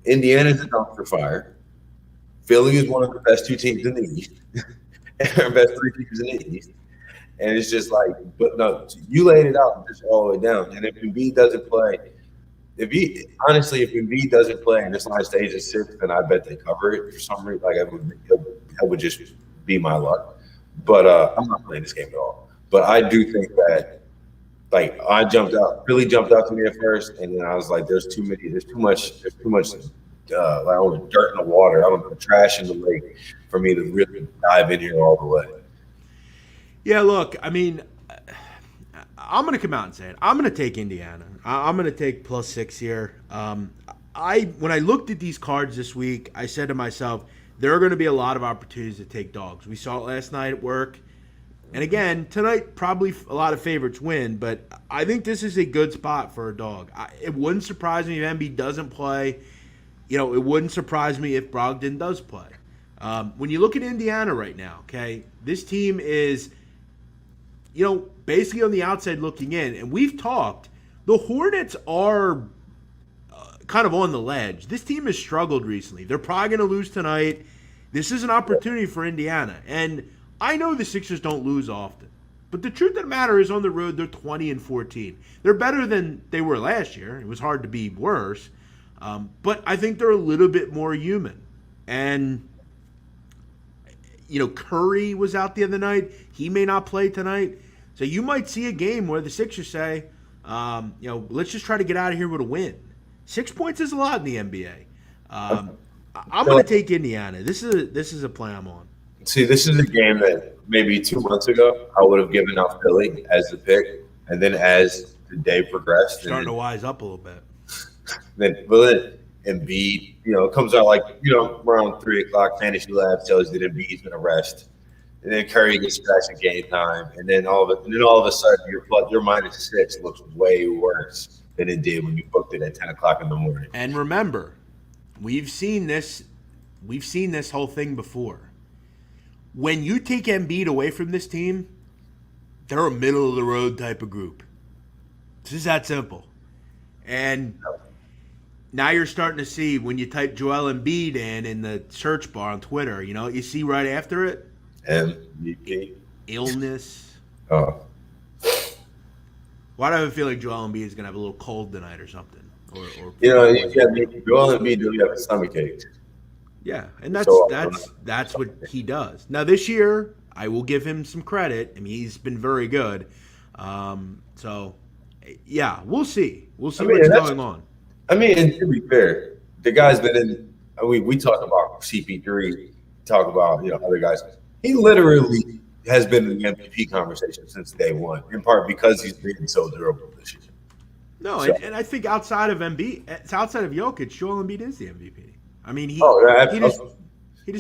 Indiana's a dumpster fire. Philly is one of the best 2 teams in the East. and best 3 teams in the East. And it's just like, but no, you laid it out just all the way down. And if Embiid doesn't play, if Embiid doesn't play and this line stays at 6, then I bet they cover it for some reason. Like that would just be my luck. But I'm not playing this game at all. But I do think that, like, Philly jumped out to me at first, and then I was like, there's too much, like, dirt in the water. I don't know, trash in the lake for me to really dive in here all the way. Yeah, look, I mean, I'm going to come out and say it. I'm going to take Indiana. I'm going to take +6 here. When I looked at these cards this week, I said to myself, there are going to be a lot of opportunities to take dogs. We saw it last night at work. And again, tonight, probably a lot of favorites win, but I think this is a good spot for a dog. It wouldn't surprise me if Embiid doesn't play. It wouldn't surprise me if Brogdon does play. When you look at Indiana right now, okay, this team is, basically on the outside looking in. And we've talked, the Hornets are kind of on the ledge. This team has struggled recently. They're probably going to lose tonight. This is an opportunity for Indiana. And I know the Sixers don't lose often. But the truth of the matter is on the road, they're 20-14. They're better than they were last year. It was hard to be worse. But I think they're a little bit more human. And, Curry was out the other night. He may not play tonight. So you might see a game where the Sixers say, Let's just try to get out of here with a win. 6 points is a lot in the NBA. I'm You going know, to take Indiana. This is a play I'm on. see, this is a game that maybe 2 months ago I would have given out Philly as the pick, and then as the day progressed, Starting to wise up a little bit. then Embiid, it comes out like around 3 o'clock. Fantasy Lab tells you that Embiid's going to rest, and then Curry gets scratched at game time, and then all of a sudden your -6 looks way worse than it did when you booked it at 10 o'clock in the morning. And remember, we've seen this whole thing before. When you take Embiid away from this team, they're a middle of the road type of group. It's just that simple. And now you're starting to see when you type Joel Embiid in the search bar on Twitter, what you see right after it? MVP. Illness. Oh. Why do I have a feeling Joel Embiid is going to have a little cold tonight or something? Or Joel Embiid do have a stomachache. Yeah, and that's So, that's what he does. Now this year, I will give him some credit. I mean, he's been very good. So, yeah, we'll see. We'll see what's going on. I mean, and to be fair, the guy's been in. We talk about CP3, talk about other guys. He literally has been in the MVP conversation since day one, in part because he's been so durable this year. No, So- and I think outside of Jokic, Joel Embiid is the MVP. I mean, he just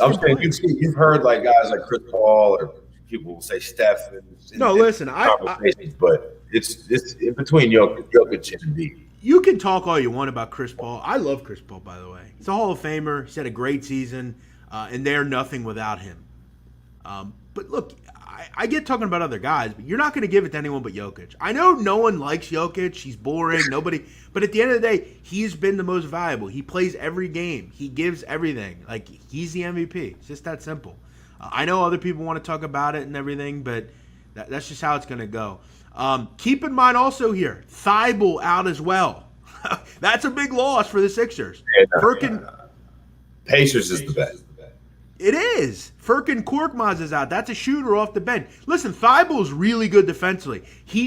I'm can saying play. you've heard like guys like Chris Paul or people will say Steph. Listen, but it's in between Jokic and Embiid. You can talk all you want about Chris Paul. I love Chris Paul, by the way. He's a Hall of Famer. He's had a great season, and they're nothing without him. But look, I get talking about other guys, but you're not going to give it to anyone but Jokic. I know no one likes Jokic. He's boring. Nobody. But at the end of the day, he's been the most valuable. He plays every game. He gives everything. Like, he's the MVP. It's just that simple. I know other people want to talk about it and everything, but that's just how it's going to go. Keep in mind also here, Thibault out as well. That's a big loss for the Sixers. Pacers is the best. It is. Furkan Korkmaz is out. That's a shooter off the bench. Listen, Thibault's really good defensively.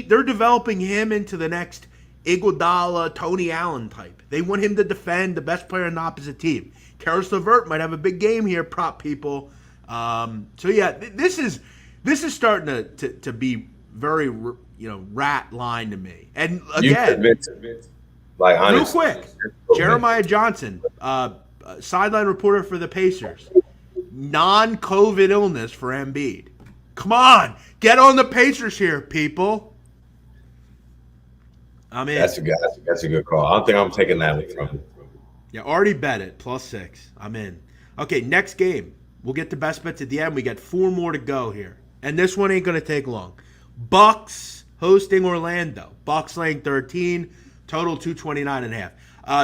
They're developing him into the next Iguodala, Tony Allen type. They want him to defend the best player on the opposite team. Karis LeVert might have a big game here, prop people. This is starting to be very rat line to me. And again, real quick, Jeremiah Johnson, sideline reporter for the Pacers. Non-COVID illness for Embiid. Come on, get on the Pacers here, people. I'm in. That's a good call. I don't think I'm taking that one from him. Yeah, already bet it. +6. I'm in. Okay, next game. We'll get the best bets at the end. We got 4 more to go here. And this one ain't going to take long. Bucks hosting Orlando. Bucks laying 13. Total 229.5.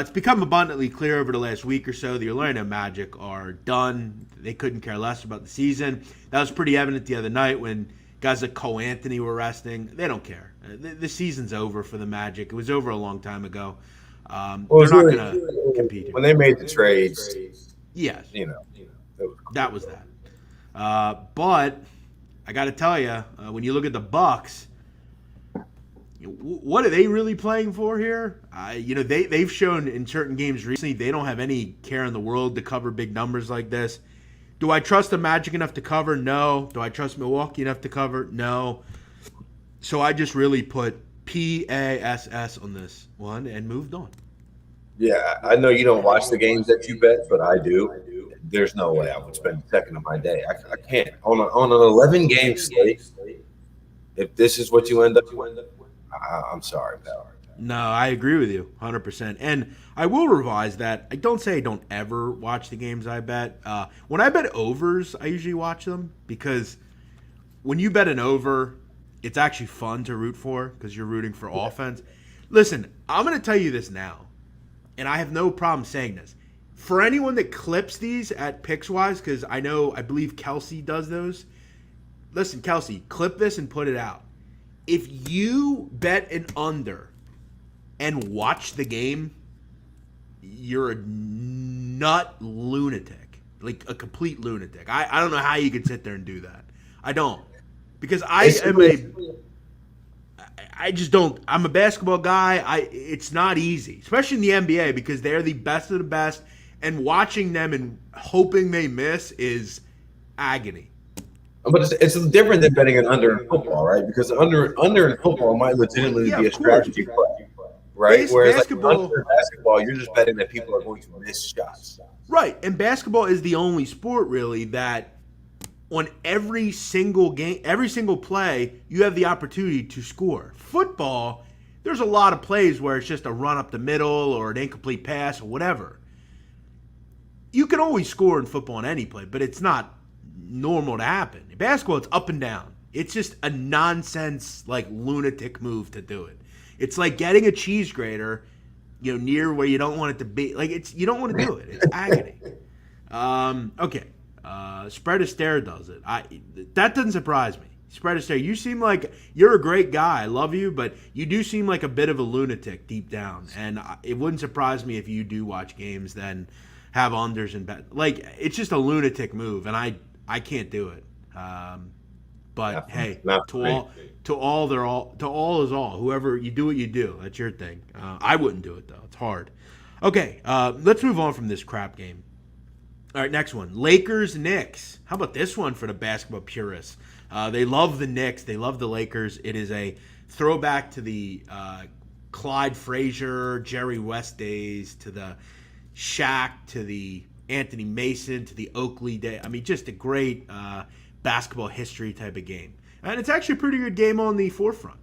It's become abundantly clear over the last week or so the Orlando Magic are done. They couldn't care less about the season. That was pretty evident the other night when guys like Cole Anthony were resting. They don't care. The season's over for the Magic. It was over a long time ago. They're not going to compete. When they made the trades, yes, that was that. But I got to tell you, when you look at the Bucks, what are they really playing for here? They've shown in certain games recently they don't have any care in the world to cover big numbers like this. Do I trust the Magic enough to cover? No. Do I trust Milwaukee enough to cover? No. So I just really put PASS on this one and moved on. Yeah, I know you don't watch the games that you bet, but I do. There's no way I would spend a second of my day. I can't. On an 11-game slate, if this is what you end up with, I'm sorry, pal. No, I agree with you 100%. And I will revise that. I don't say I don't ever watch the games I bet. When I bet overs, I usually watch them because when you bet an over, it's actually fun to root for because you're rooting for offense. Listen, I'm going to tell you this now, and I have no problem saying this. For anyone that clips these at Pickswise, because I believe Kelsey does those. Listen, Kelsey, clip this and put it out. If you bet an under and watch the game, you're a nut lunatic. Like a complete lunatic. I don't know how you could sit there and do that. I don't. Because I just don't. I'm a basketball guy. It's not easy, especially in the NBA, because they're the best of the best, and watching them and hoping they miss is agony. But it's different than betting an under in football, right? Because under in football might legitimately be a strategy play, right? Whereas basketball, under basketball, you're just betting that people are going to miss shots. Right, and basketball is the only sport really that on every single game, every single play, you have the opportunity to score. Football, there's a lot of plays where it's just a run up the middle or an incomplete pass or whatever. You can always score in football in any play, but it's not normal to happen. In basketball, it's up and down. It's just a nonsense, lunatic move to do it. It's like getting a cheese grater, near where you don't want it to be. You don't want to do it. It's agony. Okay. Spread a stare does it. That doesn't surprise me. Spread a stare. You seem like you're a great guy. I love you, but you do seem like a bit of a lunatic deep down. And it wouldn't surprise me if you do watch games, then have unders and bet. It's just a lunatic move, and I can't do it. But hey, to all is all. Whoever you do what you do. That's your thing. I wouldn't do it though. It's hard. Okay, let's move on from this crap game. All right, next one. Lakers, Knicks. How about this one for the basketball purists? They love the Knicks. They love the Lakers. It is a throwback to the Clyde Frazier, Jerry West days, to the Shaq, to the Anthony Mason, to the Oakley day. I mean, just a great basketball history type of game. And it's actually a pretty good game on the forefront.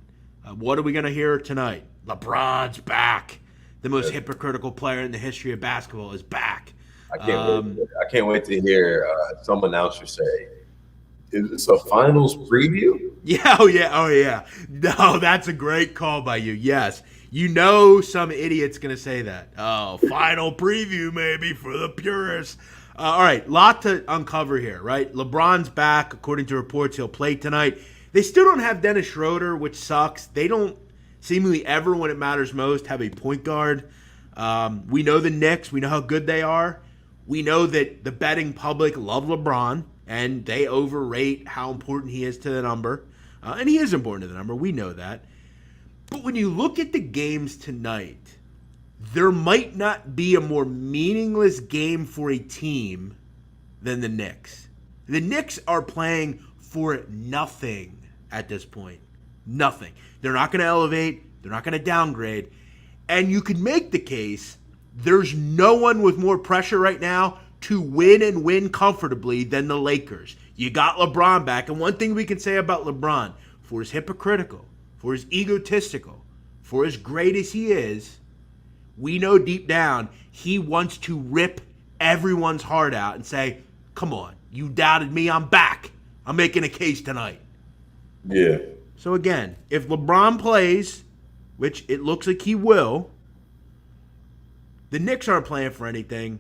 What are we going to hear tonight? LeBron's back. The most hypocritical player in the history of basketball is back. I can't wait to hear some announcer say, "Is this a finals preview?" Yeah, oh yeah. No, that's a great call by you. Yes, some idiot's gonna say that. Oh, final preview maybe for the purists. All right, lot to uncover here, right? LeBron's back, according to reports. He'll play tonight. They still don't have Dennis Schroeder, which sucks. They don't seemingly ever, when it matters most, have a point guard. We know the Knicks. We know how good they are. We know that the betting public love LeBron, and they overrate how important he is to the number. And he is important to the number. We know that. But when you look at the games tonight, there might not be a more meaningless game for a team than the Knicks. The Knicks are playing for nothing at this point. Nothing. They're not going to elevate. They're not going to downgrade. And you could make the case there's no one with more pressure right now to win and win comfortably than the Lakers. You got LeBron back. And one thing we can say about LeBron, for as hypocritical, for as egotistical, for as great as he is, we know deep down he wants to rip everyone's heart out and say, come on, you doubted me, I'm back. I'm making a case tonight. Yeah. So again, if LeBron plays, which it looks like he will, the Knicks aren't playing for anything.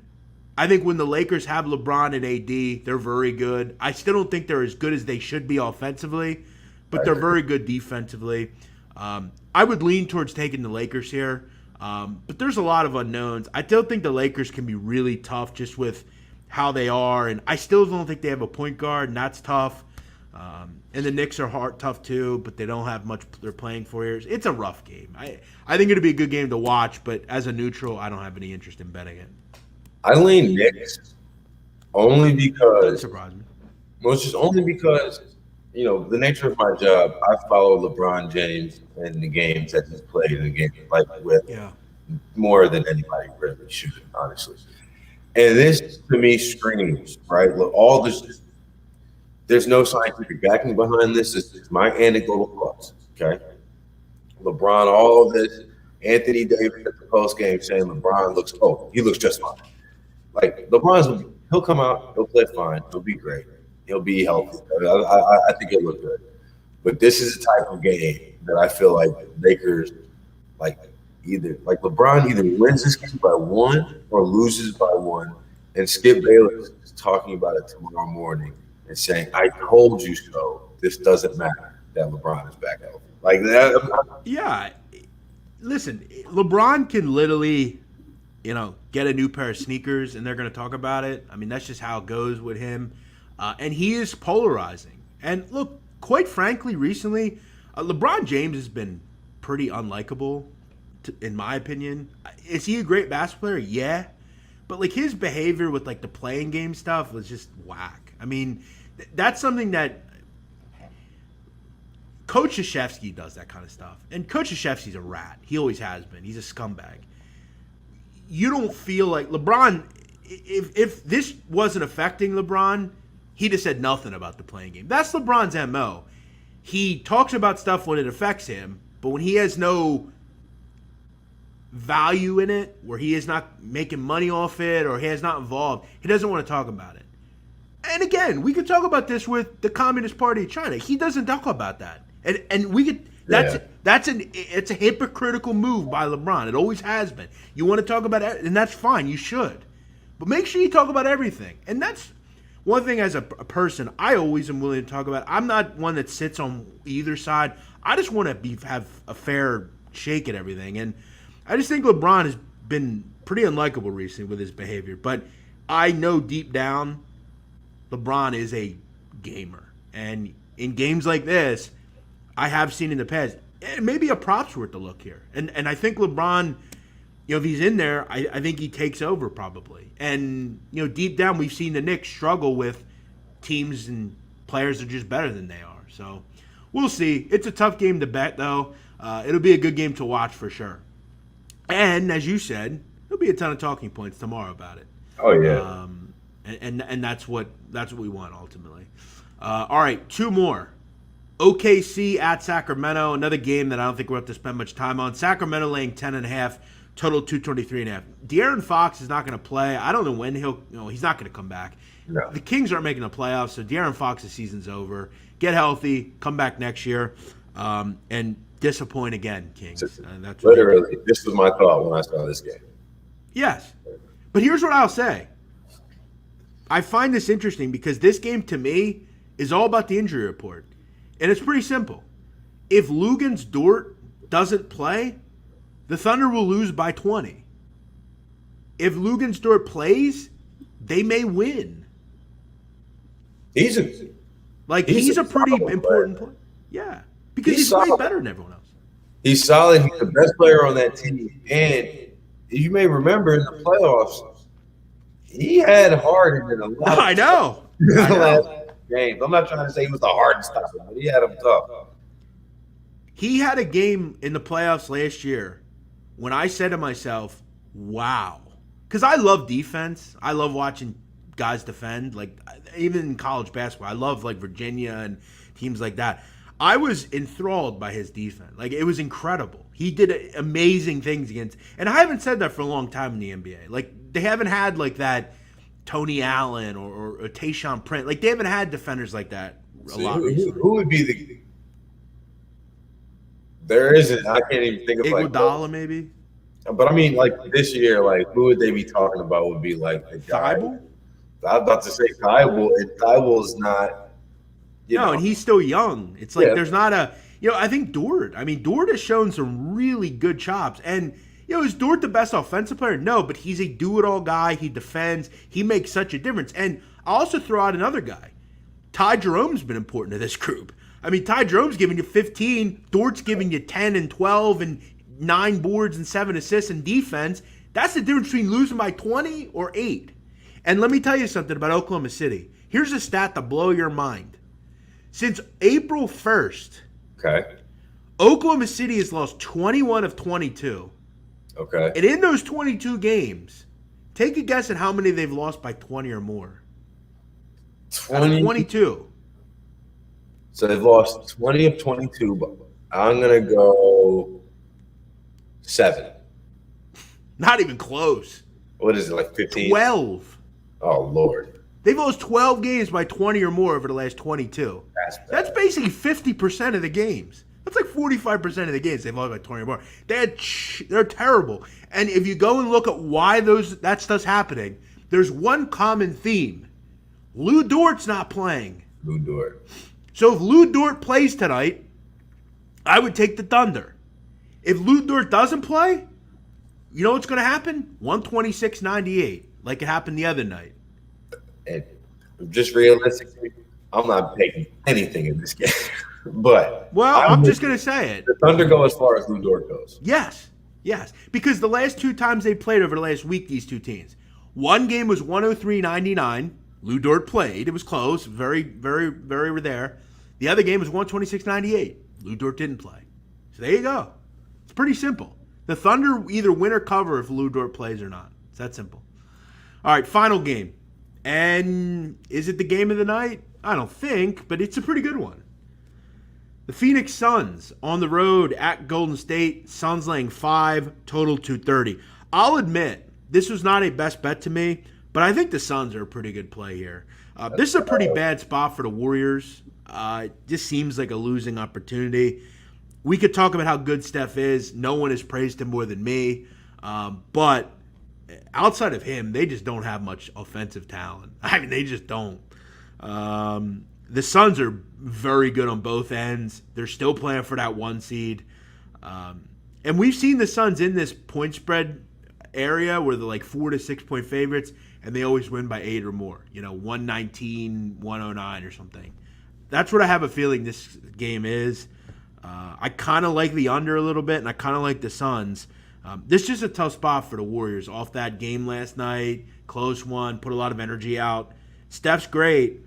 I think when the Lakers have LeBron and AD, they're very good. I still don't think they're as good as they should be offensively, but they're very good defensively. I would lean towards taking the Lakers here, but there's a lot of unknowns. I still think the Lakers can be really tough just with how they are, and I still don't think they have a point guard, and that's tough. And the Knicks are tough too, but they don't have much they're playing for here. It's a rough game. I think it'll be a good game to watch, but as a neutral, I don't have any interest in betting it. I lean Knicks only because Doesn't surprise me. Well, it's just only because, the nature of my job, I follow LeBron James and the games that he's played in the game with more than anybody really should, honestly. And this to me screams, right? Look, all this. There's no scientific backing behind this. It's my anecdotal thoughts, okay? LeBron, all of this, Anthony Davis at the post game saying LeBron he looks just fine. He'll come out, he'll play fine, he'll be great, he'll be healthy. I think he'll look good. But this is the type of game that I feel like Lakers, LeBron either wins this game by one or loses by one, and Skip Bayless is talking about it tomorrow morning and saying, I told you so. This doesn't matter that LeBron is back healthy. Like that. Yeah. Listen, LeBron can literally, get a new pair of sneakers and they're going to talk about it. I mean, that's just how it goes with him. And he is polarizing. And look, quite frankly, recently, LeBron James has been pretty unlikable, in my opinion. Is he a great basketball player? Yeah. But, like, his behavior with, like, the playing game stuff was just whack. I mean, that's something that Coach Krzyzewski does, that kind of stuff. And Coach Krzyzewski's a rat. He always has been. He's a scumbag. You don't feel like LeBron, if this wasn't affecting LeBron, he'd have said nothing about the playing game. That's LeBron's MO. He talks about stuff when it affects him, but when he has no value in it, where he is not making money off it, or he is not involved, he doesn't want to talk about it. And again, we could talk about this with the Communist Party of China. He doesn't talk about that. And we could it's a hypocritical move by LeBron. It always has been. You want to talk about it, and that's fine, you should. But make sure you talk about everything. And that's one thing as a person I always am willing to talk about. I'm not one that sits on either side. I just want to have a fair shake at everything. And I just think LeBron has been pretty unlikable recently with his behavior. But I know deep down LeBron is a gamer. And in games like this, I have seen in the past, maybe a prop's worth a look here. And I think LeBron, if he's in there, I think he takes over probably. And, deep down we've seen the Knicks struggle with teams and players that are just better than they are. So we'll see. It's a tough game to bet, though. It'll be a good game to watch for sure. And as you said, there'll be a ton of talking points tomorrow about it. Oh, yeah. And that's what we want ultimately. All right, two more. OKC at Sacramento, another game that I don't think we'll have to spend much time on. Sacramento laying 10.5, total 223.5. De'Aaron Fox is not going to play. I don't know when he's not going to come back. No. The Kings aren't making the playoffs, so De'Aaron Fox's season's over. Get healthy, come back next year, and disappoint again, Kings. That's literally, this was my thought when I saw this game. Yes. But here's what I'll say. I find this interesting because this game, to me, is all about the injury report. And it's pretty simple. If Luguentz Dort doesn't play, the Thunder will lose by 20. If Luguentz Dort plays, they may win. He's a pretty important player. Yeah. Because he's way better than everyone else. He's solid. He's the best player on that team. And you may remember in the playoffs, he had Harden in a lot. I know. Games. I'm not trying to say he was the hardest stopper, but he had him tough. He had a game in the playoffs last year when I said to myself, wow. Because I love defense. I love watching guys defend. Like, even in college basketball, I love, like, Virginia and teams like that. I was enthralled by his defense. Like, it was incredible. He did amazing things against – and I haven't said that for a long time in the NBA. Like, they haven't had, like, that – Tony Allen or Tayshaun Prince. Like, they haven't had defenders like that a lot recently. Who would be the – there isn't – I can't even think of Iguodala maybe? But, I mean, like, this year, like, who would they be talking about would be, like, the guy. Thibault? I was about to say Thibault, and Thibault's not – and he's still young. It's like there's not a – I think Dort. I mean, Dort has shown some really good chops. And – is Dort the best offensive player? No, but he's a do-it-all guy. He defends. He makes such a difference. And I'll also throw out another guy. Ty Jerome's been important to this group. I mean, Ty Jerome's giving you 15. Dort's giving you 10 and 12 and 9 boards and 7 assists in defense. That's the difference between losing by 20 or 8. And let me tell you something about Oklahoma City. Here's a stat to blow your mind. Since April 1st, Oklahoma City has lost 21 of 22. Okay. And in those 22 games, take a guess at how many they've lost by 20 or more. 22. So they've lost 20 of 22, but I'm going to go 7. Not even close. What is it, like 15? 12. Oh, Lord. They've lost 12 games by 20 or more over the last 22. That's basically 50% of the games. That's like 45% of the games they've lost by 20 or more. They're terrible. And if you go and look at why that stuff's happening, there's one common theme. Lou Dort's not playing. Lou Dort. So if Lou Dort plays tonight, I would take the Thunder. If Lou Dort doesn't play, you know what's going to happen? 126-98, like it happened the other night. And just realistically, I'm not taking anything in this game. But Well, I'm just going to say it. The Thunder go as far as Lou Dort goes. Yes. Because the last two times they played over the last week, these two teams, one game was 103-99. Lou Dort played. It was close. Very, very, very there. The other game was 126-98. Lou Dort didn't play. So there you go. It's pretty simple. The Thunder either win or cover if Lou Dort plays or not. It's that simple. All right, final game. And is it the game of the night? I don't think, but it's a pretty good one. The Phoenix Suns on the road at Golden State. Suns laying 5, total 230. I'll admit, this was not a best bet to me, but I think the Suns are a pretty good play here. This is a pretty bad spot for the Warriors. It just seems like a losing opportunity. We could talk about how good Steph is. No one has praised him more than me. But outside of him, they just don't have much offensive talent. I mean, they just don't. The Suns are very good on both ends. They're still playing for that 1 seed. And we've seen the Suns in this point spread area where they're like 4 to 6 point favorites, and they always win by 8 or more. 119, 109 or something. That's what I have a feeling this game is. I kind of like the under a little bit, and I kind of like the Suns. This is just a tough spot for the Warriors off that game last night. Close one, put a lot of energy out. Steph's great.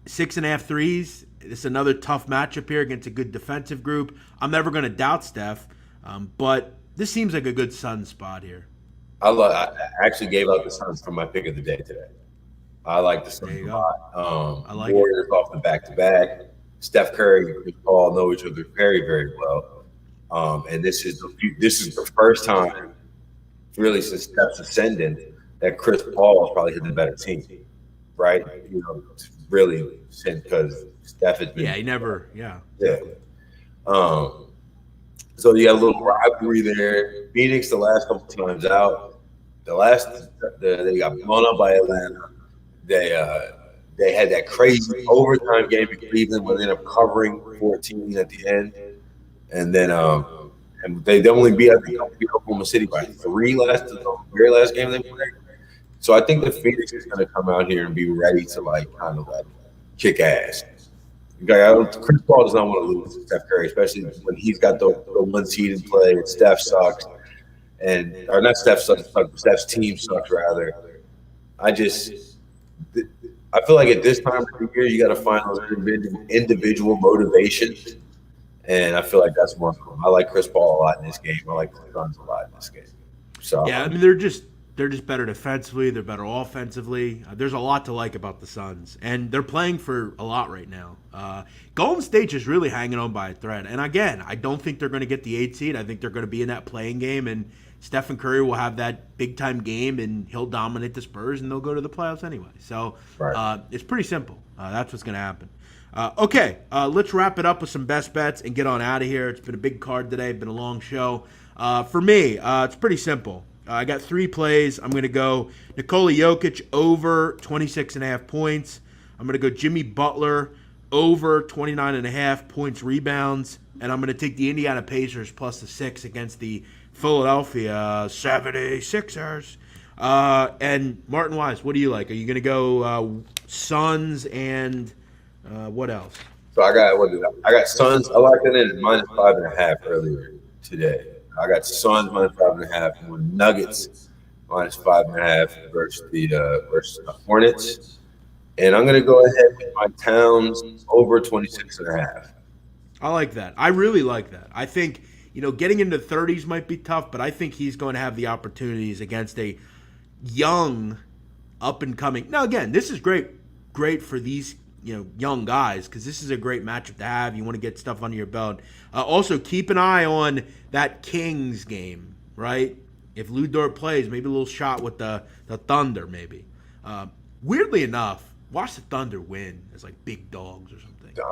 6.5 threes. It's another tough matchup here against a good defensive group. I'm never going to doubt Steph, but this seems like a good Suns spot here. I actually gave out the Suns for my pick of the day today. I like the Suns a lot. I like Warriors it. off the back-to-back. Steph Curry and Chris Paul know each other very, very well. And this is the first time, really, since Steph's ascendant, that Chris Paul has probably hit the better team, right? Really, because Steph has been. Yeah, he never. Yeah. So you got a little rivalry there. Phoenix, the last couple times out, they got blown up by Atlanta. They had that crazy overtime game in Cleveland where they ended up covering 14 at the end, and then and they only beat Oklahoma City by 3 the very last game they played. So I think the Phoenix is going to come out here and be ready to kind of kick ass. Chris Paul does not want to lose to Steph Curry, especially when he's got the 1 seed in play and Steph sucks, or not Steph sucks, but Steph's team sucks rather. I feel like at this time of the year, you got to find those individual motivations, and I feel like that's more cool. I like Chris Paul a lot in this game. I like the Suns a lot in this game. So yeah, I mean they're just better defensively. They're better offensively. There's a lot to like about the Suns, and they're playing for a lot right now. Golden State is really hanging on by a thread. And again, I don't think they're going to get the 8 seed. I think they're going to be in that playing game, and Stephen Curry will have that big-time game, and he'll dominate the Spurs, and they'll go to the playoffs anyway. So it's pretty simple. That's what's going to happen. Okay, let's wrap it up with some best bets and get on out of here. It's been a big card today. It's been a long show. For me, it's pretty simple. I got 3 plays. I'm going to go Nikola Jokic over 26.5 points. I'm going to go Jimmy Butler over 29.5 points rebounds. And I'm going to take the Indiana Pacers plus the 6 against the Philadelphia 76ers. And Martin Weiss, what do you like? Are you going to go Suns and what else? So I got Suns. I like it in -5.5 earlier today. I got Suns -5.5 and Nuggets -5.5 versus the Hornets. And I'm going to go ahead with my Towns over 26.5. I like that. I really like that. I think, getting into the 30s might be tough, but I think he's going to have the opportunities against a young, up-and-coming. Now, again, this is great for these young guys, because this is a great matchup to have. You want to get stuff under your belt. Also, keep an eye on that Kings game, right? If Lou Dort plays, maybe a little shot with the Thunder, maybe. Weirdly enough, watch the Thunder win as like big dogs or something.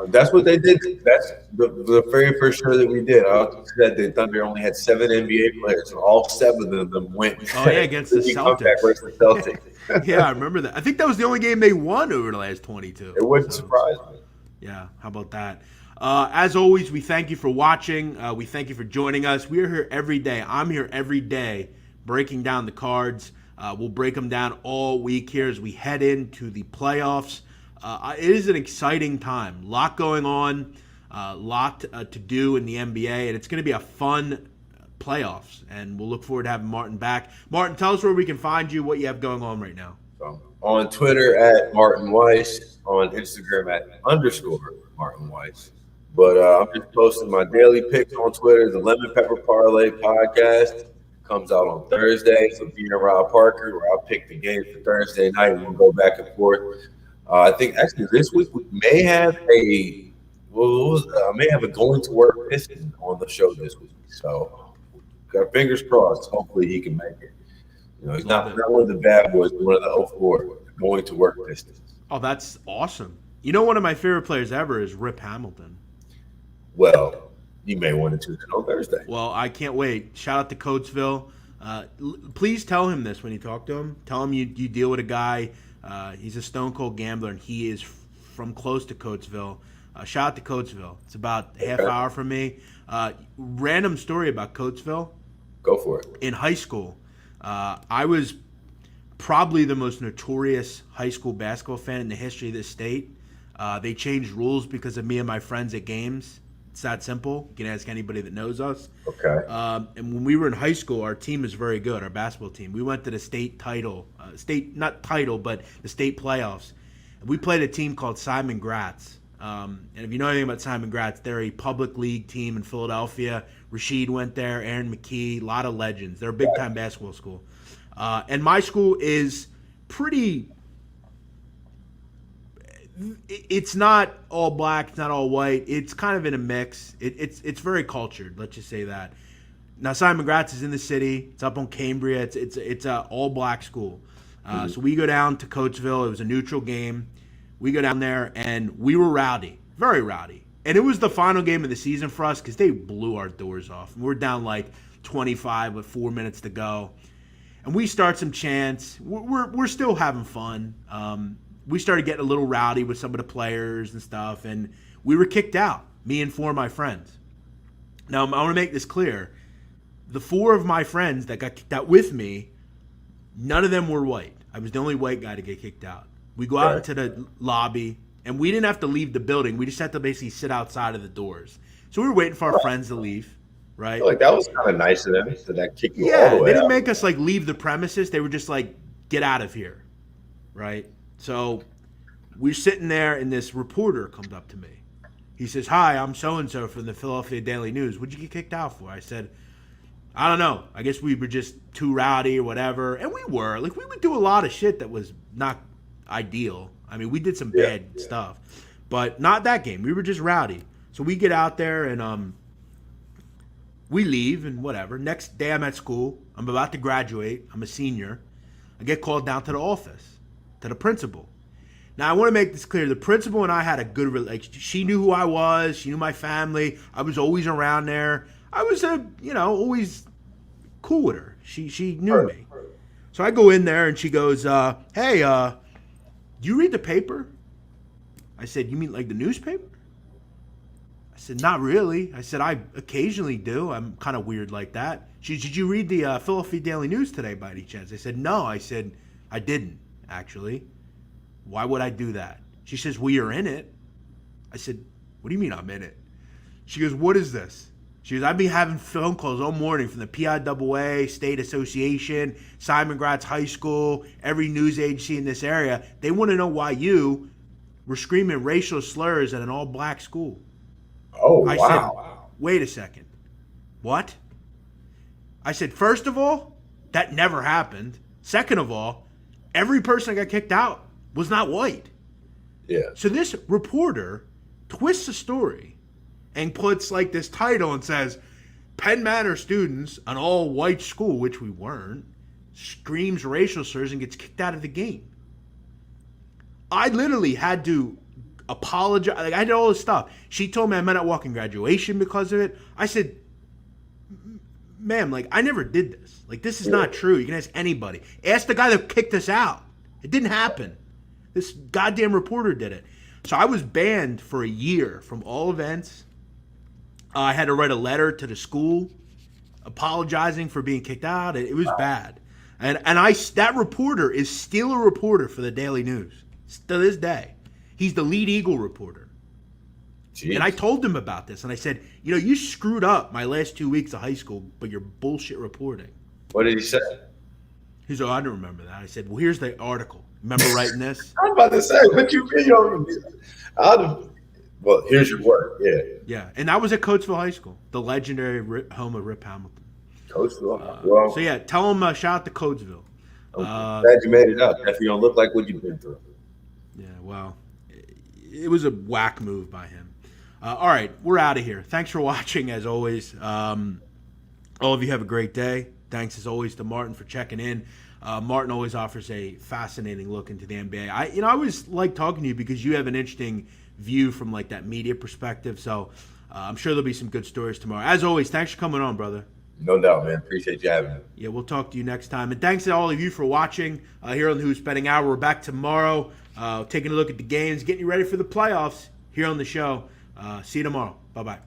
That's what they did. That's the very first show that we did. I said the Thunder only had 7 NBA players, and all 7 of them went. Oh yeah, against the Celtics. Versus the Celtics. Yeah, I remember that. I think that was the only game they won over the last 22. It wouldn't surprise me. Yeah, how about that? As always, we thank you for watching. We thank you for joining us. We are here every day. I'm here every day breaking down the cards. We'll break them down all week here as we head into the playoffs. It is an exciting time. A lot going on, a lot to do in the NBA, and it's going to be a fun playoffs. And we'll look forward to having Martin back. Martin, tell us where we can find you, what you have going on right now. On Twitter at Martin Weiss, on Instagram at _Martin Weiss. But I'm just posting my daily picks on Twitter. The Lemon Pepper Parlay podcast comes out on Thursday. So be around Parker, where I'll pick the game for Thursday night, and we'll go back and forth. I think actually this week we may have a going to work Piston on the show this week. So got fingers crossed. Hopefully he can make it. He's not one of the bad boys, but one of the 04 going to work Pistons. Oh, that's awesome. One of my favorite players ever is Rip Hamilton. Well, you may want to tune in on Thursday. Well, I can't wait. Shout out to Coatesville. Please tell him this when you talk to him. Tell him you deal with a guy. He's a stone cold gambler, and he is from close to Coatesville. Shout out to Coatesville. It's about a half hour from me. Random story about Coatesville. Go for it. In high school, I was probably the most notorious high school basketball fan in the history of this state. They changed rules because of me and my friends at games. It's that simple. You can ask anybody that knows us. Okay. And when we were in high school, our team was very good, our basketball team. We went to the state title, not title, but the state playoffs. And we played a team called Simon Gratz. And if you know anything about Simon Gratz, they're a public league team in Philadelphia. Rashid went there, Aaron McKee, a lot of legends. They're a big-time basketball school. And my school is pretty – it's not all black, it's not all white. It's kind of in a mix. It's very cultured, let's just say that. Now, Simon Gratz is in the city. It's up on Cambria. It's a all-black school. So we go down to Coatesville. It was a neutral game. We go down there, and we were rowdy, very rowdy. And it was the final game of the season for us because they blew our doors off. We're down like 25 with 4 minutes to go. And we start some chants. We're still having fun. We started getting a little rowdy with some of the players and stuff, and we were kicked out, me and 4 of my friends. Now, I want to make this clear. The 4 of my friends that got kicked out with me, none of them were white. I was the only white guy to get kicked out. We go out into the lobby, and we didn't have to leave the building. We just had to basically sit outside of the doors. So we were waiting for our friends to leave, right? I feel like that was kind of nice of them to that kick you all the way they didn't out. make us like leave the premises. They were just like, get out of here, right? So we're sitting there, and this reporter comes up to me. He says, "Hi, I'm so-and-so from the Philadelphia Daily News. What'd you get kicked out for?" I said, "I don't know. I guess we were just too rowdy or whatever." And we were. Like, we would do a lot of shit that was not ideal. I mean, we did some bad stuff. But not that game. We were just rowdy. So we get out there, and we leave and whatever. Next day I'm at school. I'm about to graduate. I'm a senior. I get called down to the office, to the principal. Now, I want to make this clear. The principal and I had a good relationship. She knew who I was. She knew my family. I was always around there. I was, always cool with her. She knew me. So I go in there, and she goes, "Hey, do you read the paper?" I said, "You mean like the newspaper?" I said, "Not really." I said, "I occasionally do. I'm kind of weird like that." She said, "Did you read the Philadelphia Daily News today by any chance?" I said, "No." I said, "I didn't, actually. Why would I do that?" She says, "Well, you're in it." I said, "What do you mean I'm in it?" She goes, "What is this?" She goes, "I've been having phone calls all morning from the PIAA, State Association, Simon Gratz High School, every news agency in this area. They want to know why you were screaming racial slurs at an all-black school." Oh, I wow. said, "Wait a second. What?" I said, "First of all, that never happened. Second of all, every person that got kicked out was not white." Yeah. So this reporter twists the story and puts like this title and says, "Penn Manor students, an all-white school," which we weren't, screams racial slurs and gets kicked out of the game. I literally had to apologize. Like, I did all this stuff. She told me I might not walk in graduation because of it. I said, "Ma'am, like, I never did this. Like, this is not true. You can ask anybody. Ask the guy that kicked us out. It didn't happen. This goddamn reporter did it." So I was banned for a year from all events. I had to write a letter to the school apologizing for being kicked out. It was bad. And that reporter is still a reporter for the Daily News to this day. He's the lead Eagle reporter. Jeez. And I told him about this, and I said, you screwed up my last 2 weeks of high school, but you're bullshit reporting. What did he say? He said, I don't remember that. I said, well, here's the article. Remember writing this? I'm about to say, what you mean? Well, here's your work. Yeah. Yeah, and that was at Coatesville High School, the legendary home of Rip Hamilton. Coatesville. So, yeah, tell him shout out to Coatesville. Glad you made it up. If you don't look like what you've been through. Yeah, well, it was a whack move by him. All right, we're out of here. Thanks for watching, as always. All of you have a great day. Thanks, as always, to Martin for checking in. Martin always offers a fascinating look into the NBA. I always like talking to you because you have an interesting view from like that media perspective. So I'm sure there'll be some good stories tomorrow. As always, thanks for coming on, brother. No doubt, man. Appreciate you having me. Yeah, we'll talk to you next time. And thanks to all of you for watching here on the Who's Betting Hour. We're back tomorrow, taking a look at the games, getting you ready for the playoffs here on the show. See you tomorrow. Bye-bye.